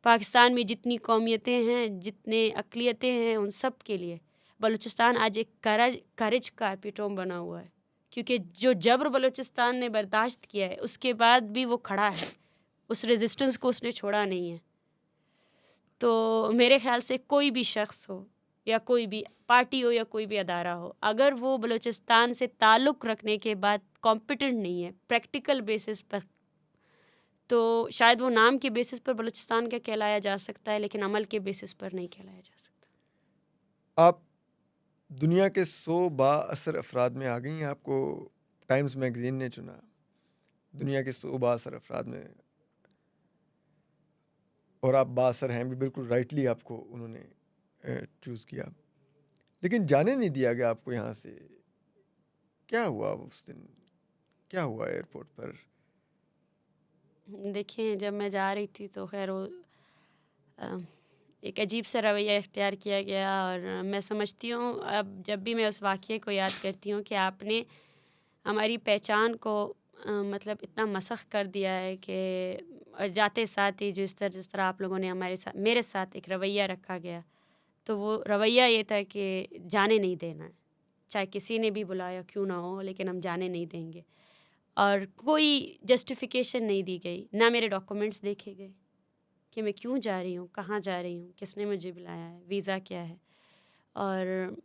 पाकिस्तान में जितनी कौमियतें हैं, जितने अक़लियतें हैं, उन सब के लिए बलूचिस्तान आज एक करेज का एपिटोम बना हुआ है, क्योंकि जो जबर बलूचिस्तान ने बर्दाश्त किया है उसके बाद भी वो खड़ा है, उस रेजिस्टेंस को उसने छोड़ा नहीं है। तो मेरे ख़्याल से कोई भी शख्स हो या कोई भी पार्टी हो या कोई भी अदारा हो, अगर वो बलूचिस्तान से ताल्लुक़ रखने के बाद कॉम्पिटेंट नहीं है प्रैक्टिकल बेसिस पर, तो शायद वो नाम के बेसिस पर बलूचिस्तान का कहलाया जा सकता है, लेकिन अमल के बेसिस पर नहीं कहलाया जा सकता। आप दुनिया के 100 बाअसर अफराद में आ गई हैं, आपको टाइम्स मैगज़ीन ने चुना दुनिया के 100 बाअसर अफराद में, और आप बाअसर हैं भी, बिल्कुल राइटली आपको उन्होंने चूज़ किया, लेकिन जाने नहीं दिया गया आपको यहाँ से। क्या हुआ उस दिन, क्या हुआ एयरपोर्ट पर? देखिए, जब मैं जा रही थी तो खैर वो एक अजीब सा रवैया इख्तियार किया गया, और मैं समझती हूँ अब जब भी मैं उस वाक़ये को याद करती हूँ कि आपने हमारी पहचान को मतलब इतना मसख़ कर दिया है कि जाते साथ ही जिस तरह आप लोगों ने मेरे साथ एक रवैया रखा गया, तो वो रवैया ये था कि जाने नहीं देना है, चाहे किसी ने भी बुलाया क्यों ना हो, लेकिन हम जाने नहीं देंगे। और कोई जस्टिफ़िकेशन नहीं दी गई, ना मेरे डॉक्यूमेंट्स देखे गए कि मैं क्यों जा रही हूँ, कहाँ जा रही हूँ, किसने मुझे बुलाया है, वीज़ा क्या है। और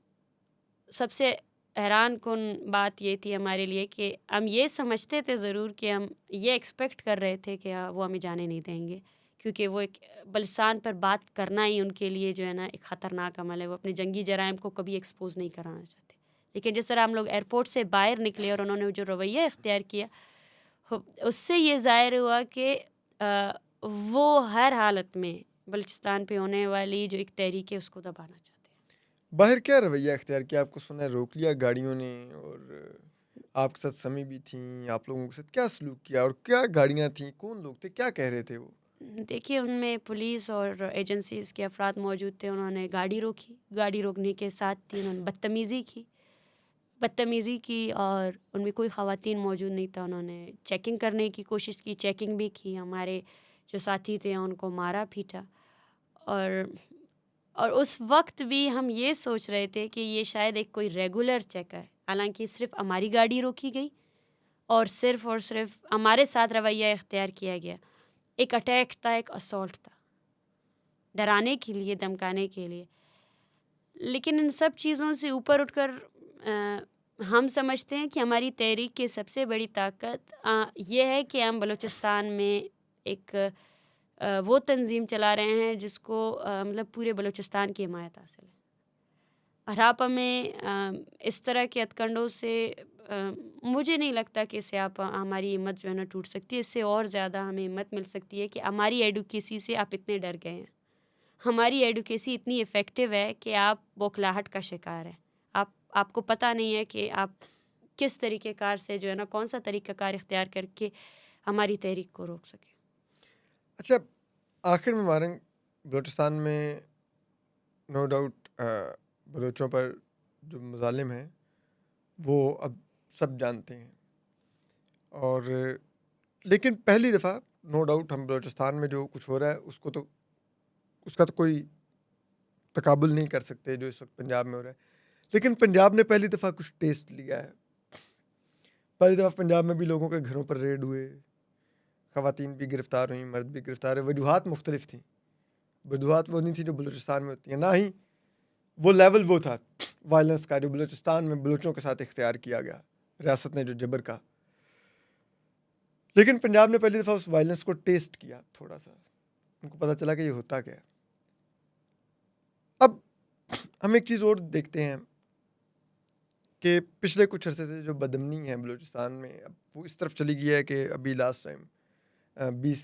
सबसे हैरान कुन बात ये थी हमारे लिए कि हम ये समझते थे ज़रूर कि हम ये एक्सपेक्ट कर रहे थे कि वो हमें जाने नहीं देंगे, क्योंकि वो एक बलूचिस्तान पर बात करना ही उनके लिए जो है ना एक ख़तरनाक अमल है। वो अपने जंगी जराइम को कभी एक्सपोज़ नहीं कराना चाहते। लेकिन जिस तरह हम लोग एयरपोर्ट से बाहर निकले और उन्होंने जो रवैया इख्तियार किया, उससे ये ज़ाहिर हुआ कि वो हर हालत में बलूचिस्तान पे होने वाली जो एक तहरीक है उसको दबाना चाहते हैं। बाहर क्या रवैया इख्तियार किया? आपको सुना है रोक लिया गाड़ियों ने, और आपके साथ समी भी थीं, आप लोगों के साथ क्या सलूक किया, और क्या गाड़ियाँ थीं, कौन लोग थे, क्या कह रहे थे वो? देखिए, उनमें पुलिस और एजेंसीज़ के अफराद मौजूद थे। उन्होंने गाड़ी रोकी, गाड़ी रोकने के साथ ही उन्होंने बदतमीज़ी की और उनमें कोई ख़वातीन मौजूद नहीं था। उन्होंने चेकिंग करने की कोशिश की, चेकिंग भी की, हमारे जो साथी थे उनको मारा पीटा। और उस वक्त भी हम ये सोच रहे थे कि ये शायद एक कोई रेगुलर चेक है, हालांकि सिर्फ हमारी गाड़ी रोकी गई और सिर्फ हमारे साथ रवैया इख्तियार किया गया। एक अटैक था, एक असॉल्ट था, डराने के लिए, धमकाने के लिए। लेकिन इन सब चीज़ों से ऊपर उठकर हम समझते हैं कि हमारी तहरीक की सबसे बड़ी ताकत ये है कि हम बलूचिस्तान में एक वो तंजीम चला रहे हैं जिसको मतलब पूरे बलूचिस्तान की हिमायत हासिल है। और आप हमें इस तरह के हथकंडों से मुझे नहीं लगता कि इससे आप हमारी हिम्मत जो है ना टूट सकती है। इससे और ज़्यादा हमें हिम्मत मिल सकती है कि हमारी एडुकेसी से आप इतने डर गए हैं। हमारी एडुकेसी इतनी इफ़ेक्टिव है कि आप बौखलाहट का शिकार हैं। आपको पता नहीं है कि आप किस तरीक़ेकार से जो है ना कौन सा तरीक़ाकार इख्तियार करके हमारी तहरीक को रोक सकें। अच्छा, आखिर में मारंग, बलूचिस्तान में नो डाउट बलूचों पर जो मज़ालिम हैं वो अब सब जानते हैं, और लेकिन पहली दफ़ा नो डाउट हम बलूचिस्तान में जो कुछ हो रहा है उसका तो कोई तकाबुल नहीं कर सकते जो इस वक्त पंजाब में हो रहा है। लेकिन पंजाब ने पहली दफ़ा कुछ टेस्ट लिया है। पहली दफ़ा पंजाब में भी लोगों के घरों पर रेड हुए, ख़वातीन भी गिरफ़्तार हुई, मर्द भी गिरफ़्तार हुए। वजूहात मुख्तलिफ थी, वजूहात वो नहीं थी जो बलूचिस्तान में होती हैं, ना ही वो लेवल वो था वायलेंस का जो बलूचिस्तान में बलूचों के साथ इख्तियार किया गया, रियासत ने जो जबर का। लेकिन पंजाब ने पहली दफ़ा उस वायलेंस को टेस्ट किया थोड़ा सा, उनको पता चला कि ये होता क्या है। अब हम एक चीज़ और देखते हैं कि पिछले कुछ अरसे से जो बदअमनी है बलूचिस्तान में, अब वो इस तरफ चली गई है कि अभी लास्ट टाइम 20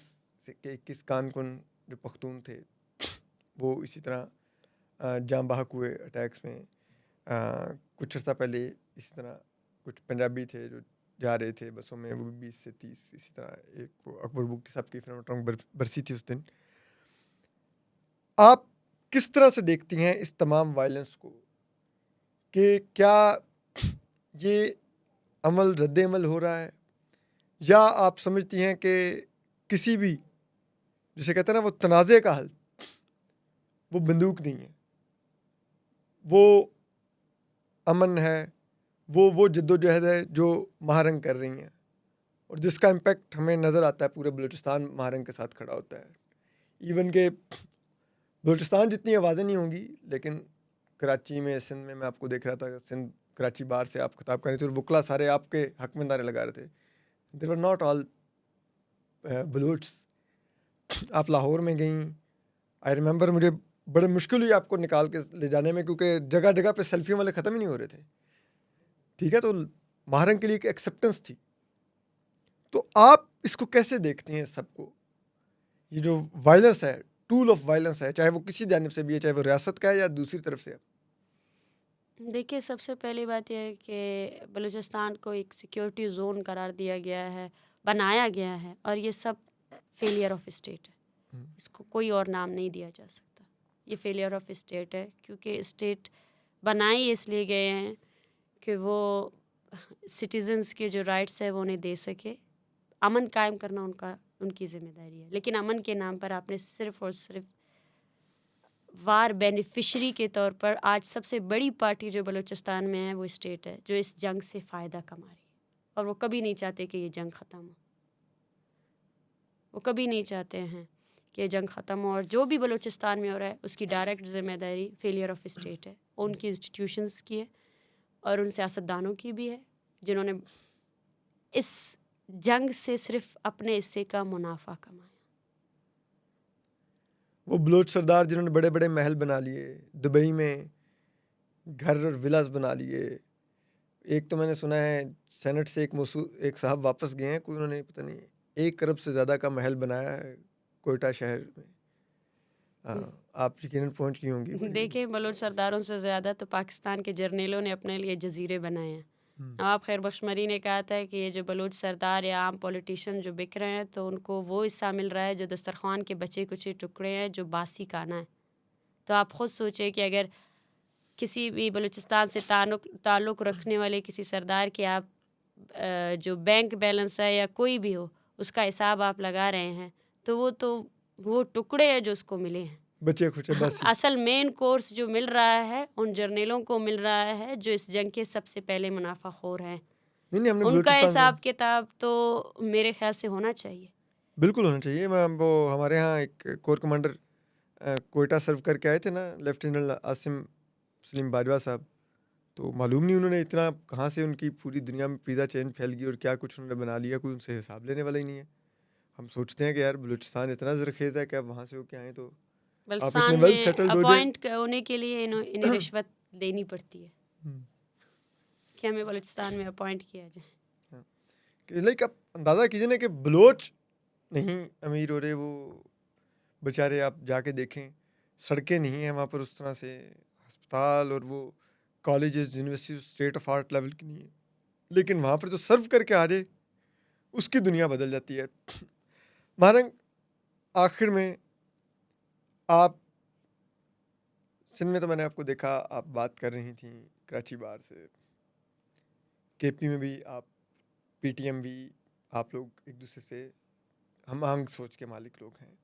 से 21 कानकुन जो पख्तून थे वो इसी तरह जाँ बहक हुए अटैक्स में। कुछ अर्सा पहले इसी तरह कुछ पंजाबी थे जो जा रहे थे बसों में, वो भी 20 से 30 इसी तरह। एक वो अकबर बुगटी साहब की बरसी थी उस दिन। आप किस तरह से देखती हैं इस तमाम वायलेंस को, कि क्या ये अमल रद्द-ए-अमल हो रहा है, या आप समझती हैं कि किसी भी, जिसे कहते हैं ना, वो तनाज़े का हल वो बंदूक नहीं है, वो अमन है, वो जद्दोजहद है जो महारंग कर रही हैं, और जिसका इम्पेक्ट हमें नज़र आता है पूरे बलूचिस्तान महारंग के साथ खड़ा होता है। इवन के बलूचिस्तान जितनी आवाज़ें नहीं होंगी, लेकिन कराची में, सिंध में मैं आपको देख रहा था, सिंध कराची बार से आप खिताब कर रहे थे और वकला सारे आपके हक में नारे लगा रहे थे। देवर नॉट ऑल बलूच। आप लाहौर में गई, आई रिमेंबर, मुझे बड़े मुश्किल हुई आपको निकाल के ले जाने में, क्योंकि जगह जगह पे सेल्फियों वाले ख़त्म ही नहीं हो रहे थे। ठीक है, तो महारंग के लिए एक एक्सेप्टेंस थी। तो आप इसको कैसे देखती हैं सबको? ये जो वायलेंस है, टूल ऑफ वायलेंस है, चाहे वो किसी जानिब से भी है, चाहे वो रियासत का है या दूसरी तरफ से है। देखिए, सबसे पहली बात यह है कि बलूचिस्तान को एक सिक्योरिटी ज़ोन करार दिया गया है, बनाया गया है, और ये सब फेलियर ऑफ स्टेट है। इसको कोई और नाम नहीं दिया जा सकता। ये फेलियर ऑफ स्टेट है, क्योंकि स्टेट बनाए इसलिए गए हैं कि वो सिटीजन्स के जो राइट्स है वो उन्हें दे सके। अमन कायम करना उनकी ज़िम्मेदारी है, लेकिन अमन के नाम पर आपने सिर्फ़ और सिर्फ वार बेनिफिशरी के तौर पर आज सबसे बड़ी पार्टी जो बलूचिस्तान में है वो स्टेट है, जो इस जंग से फ़ायदा कमा रही है, और वो कभी नहीं चाहते कि ये जंग ख़त्म हो। वो कभी नहीं चाहते हैं कि ये जंग ख़त्म हो, और जो भी बलूचिस्तान में हो रहा है उसकी डायरेक्ट ज़िम्मेदारी फेलियर ऑफ स्टेट है, उनकी इंस्टीट्यूशंस की है और उन सियासतदानों की भी है, जिन्होंने इस जंग से सिर्फ अपने हिस्से का मुनाफा कमाया। वो बलोच सरदार जिन्होंने बड़े बड़े महल बना लिए, दुबई में घर और विलास बना लिए। एक तो मैंने सुना है सेनेट से एक साहब वापस गए हैं, कोई उन्होंने पता नहीं 1 अरब से ज़्यादा का महल बनाया है कोयटा शहर में। आप यकीनन पहुंच गई होंगी। देखिए, बलोच सरदारों से ज़्यादा तो पाकिस्तान के जर्नेलों ने अपने लिए जजीरे बनाए हैं। नवाब खैर बख्शमरी ने कहा था कि ये जो बलोच सरदार या आम पॉलिटिशियन जो बिक रहे हैं, तो उनको वो हिस्सा मिल रहा है जो दस्तरखान के बचे कुचे टुकड़े हैं, जो बासी खाना है। तो आप ख़ुद सोचें कि अगर किसी भी बलूचिस्तान से ताल्लुक़ रखने वाले किसी सरदार के आप जो बैंक बैलेंस है या कोई भी हो, उसका हिसाब आप लगा रहे हैं, तो वो टुकड़े हैं जो उसको मिले हैं, बचे खुचे बस। असल मेन कोर्स जो मिल रहा है उन जर्नेलों को मिल रहा है, जो इस जंग के सबसे पहले मुनाफाखोर हैं। नहीं, हमने उनका बलूचिस्तान हिसाब किताब तो मेरे ख्याल से होना चाहिए। बिल्कुल होना चाहिए। वो हमारे यहाँ एक कोर कमांडर कोयटा सर्व करके आए थे ना, लेफ्टिनेंट आसिम सलीम बाजवा साहब। तो मालूम नहीं उन्होंने इतना कहाँ से उनकी पूरी दुनिया में पिज़्ज़ा चेन फैल गई और क्या कुछ उन्होंने बना लिया, कोई उनसे हिसाब लेने वाला ही नहीं है। हम सोचते हैं कि यार बलूचिस्तान इतना ज़रखेज़ है कि आप वहाँ से होके आए, तो आप इतने बलूचिस्तान वेल में सेटल्ड हो जाए। अपॉइंट होने के लिए इन्हें रिश्वत देनी पड़ती है कि हमें बलूचिस्तान में अपॉइंट किया जाए। लाइक आप अंदाज़ा कीजिए ना कि बलोच नहीं अमीर हो रहे, वो बेचारे आप जाके देखें, सड़कें नहीं हैं वहाँ पर उस तरह से, अस्पताल और वो colleges university state of art level की नहीं है, लेकिन वहाँ पर जो सर्व करके आ जाए उसकी दुनिया बदल जाती है। महारंग, आखिर में आप सिंध में तो मैंने आपको देखा, आप बात कर रही थी कराची बार से, केपी में भी आप, पीटीएम भी, आप लोग एक दूसरे से हम आहंग सोच के मालिक लोग हैं,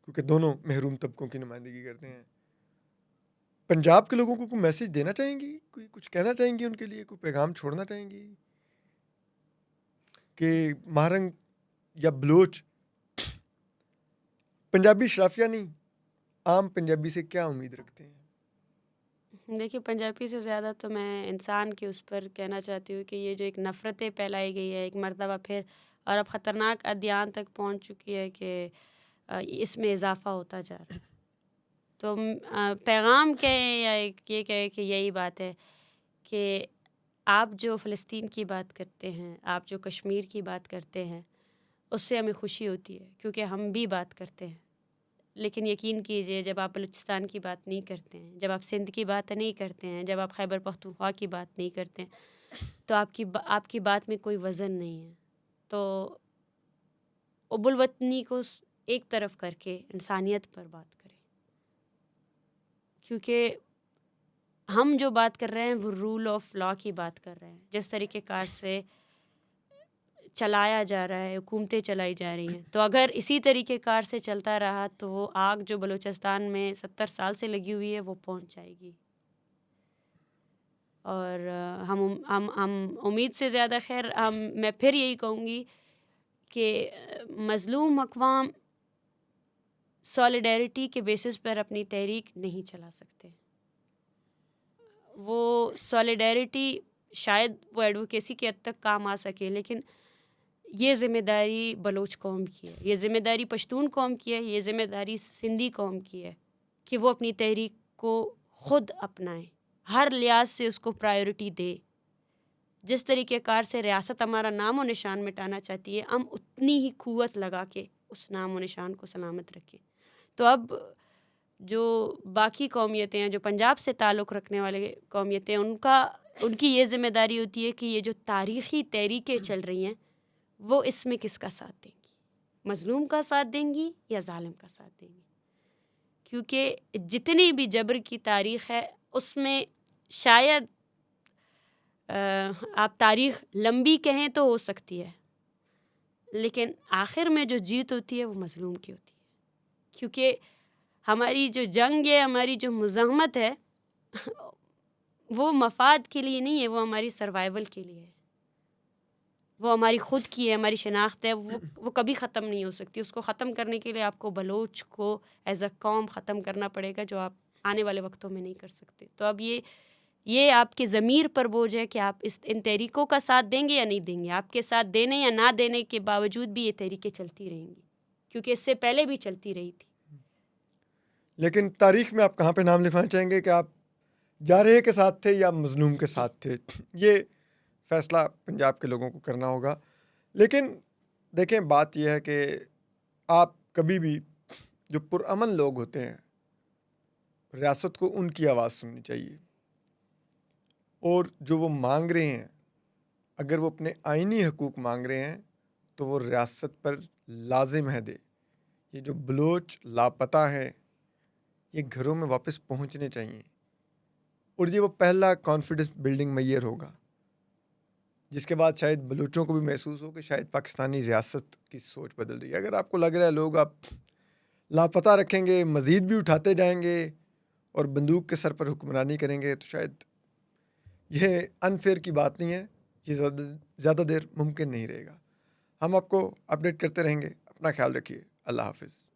क्योंकि दोनों महरूम तबकों की नुमाइंदगी करते हैं। पंजाब के लोगों को कोई मैसेज देना चाहेंगी, कोई कुछ कहना चाहेंगी उनके लिए, कोई पैगाम छोड़ना चाहेंगी कि महारंग या बलोच पंजाबी शराफिया नहीं, आम पंजाबी से क्या उम्मीद रखते हैं? देखिए, पंजाबी से ज़्यादा तो मैं इंसान के उस पर कहना चाहती हूँ कि ये जो एक नफ़रतें फैलाई गई है एक मर्तबा फिर, और अब ख़तरनाक अध्ययन तक पहुँच चुकी है कि इसमें इजाफ़ा होता जा रहा है। तो पैगाम कहें या ये कहें कि यही बात है कि आप जो फ़लस्तीन की बात करते हैं, आप जो कश्मीर की बात करते हैं, उससे हमें खुशी होती है, क्योंकि हम भी बात करते हैं। लेकिन यकीन कीजिए, जब आप बलूचिस्तान की बात नहीं करते हैं, जब आप सिंध की बात नहीं करते हैं, जब आप खैबर पख्तूनख्वा की बात नहीं करते हैं, तो आपकी बात में कोई वज़न नहीं है। तो उबुल वतनी को एक तरफ करके इंसानियत पर बात करें, क्योंकि हम जो बात कर रहे हैं वो रूल ऑफ लॉ की बात कर रहे हैं। जिस तरीके कार से चलाया जा रहा है, हुकूमतें चलाई जा रही हैं, तो अगर इसी तरीके कार से चलता रहा तो वो आग जो बलूचिस्तान में 70 साल से लगी हुई है वो पहुंच जाएगी। और हम उम्मीद से ज़्यादा, खैर मैं फिर यही कहूँगी कि मज़लूम अक़वाम सॉलिडेरिटी के बेसिस पर अपनी तहरीक नहीं चला सकते। वो सॉलिडेरिटी शायद वो एडवोकेसी के हद तक काम आ सके, लेकिन ये ज़िम्मेदारी बलोच कौम की है, ये ज़िम्मेदारी पश्तून कौम की है, ये ज़िम्मेदारी सिंधी कौम की है कि वो अपनी तहरीक को ख़ुद अपनाएं, हर लिहाज से उसको प्रायोरिटी दे। जिस तरीके कार से रियासत हमारा नाम और निशान मिटाना चाहती है, हम उतनी ही क़ुव्वत लगा के उस नाम और निशान को सलामत रखें। तो अब जो बाकी कौमियतें हैं, जो पंजाब से ताल्लुक़ रखने वाले कौमियतें हैं, उनकी ये ज़िम्मेदारी होती है कि ये जो तारीख़ी तहरीकें चल रही हैं वो इसमें किसका साथ देंगी, मज़लूम का साथ देंगी या ज़ालिम का साथ देंगी। क्योंकि जितनी भी जबर की तारीख़ है उसमें शायद आप तारीख़ लंबी कहें तो हो सकती है, लेकिन आखिर में जो जीत होती है वो मज़लूम की होती है। क्योंकि हमारी जो जंग है, हमारी जो मुज़ाहमत है वो मफाद के लिए नहीं है, वो हमारी सर्वाइवल के लिए है, वो हमारी ख़ुद की है, हमारी शनाख्त है, वो कभी ख़त्म नहीं हो सकती। उसको ख़त्म करने के लिए आपको बलोच को एज़ अ कौम ख़त्म करना पड़ेगा, जो आप आने वाले वक्तों में नहीं कर सकते। तो अब ये आपके ज़मीर पर बोझ है कि आप इन तहरीकों का साथ देंगे या नहीं देंगे। आपके साथ देने या ना देने के बावजूद भी ये तहरीकें चलती रहेंगी, क्योंकि इससे पहले भी चलती रही थी। लेकिन तारीख़ में आप कहाँ पे नाम लिखवाना चाहेंगे कि आप जारहे के साथ थे या मज़लूम के साथ थे? ये फ़ैसला पंजाब के लोगों को करना होगा। लेकिन देखें, बात यह है कि आप कभी भी, जो पुरअमन लोग होते हैं, रियासत को उनकी आवाज़ सुननी चाहिए, और जो वो मांग रहे हैं, अगर वो अपने आइनी हकूक़ मांग रहे हैं तो वो रियासत पर लाजिम है दे। ये जो बलोच लापता है, ये घरों में वापस पहुंचने चाहिए, और ये वो पहला कॉन्फिडेंस बिल्डिंग मैयर होगा, जिसके बाद शायद बलूचों को भी महसूस हो कि शायद पाकिस्तानी रियासत की सोच बदल रही है। अगर आपको लग रहा है लोग आप लापता रखेंगे, मज़ीद भी उठाते जाएंगे और बंदूक के सर पर हुक्मरानी करेंगे, तो शायद यह अनफेयर की बात नहीं है, ये ज़्यादा देर मुमकिन नहीं रहेगा। हम आपको अपडेट करते रहेंगे। अपना ख्याल रखिए। अल्लाह हाफ़िज़।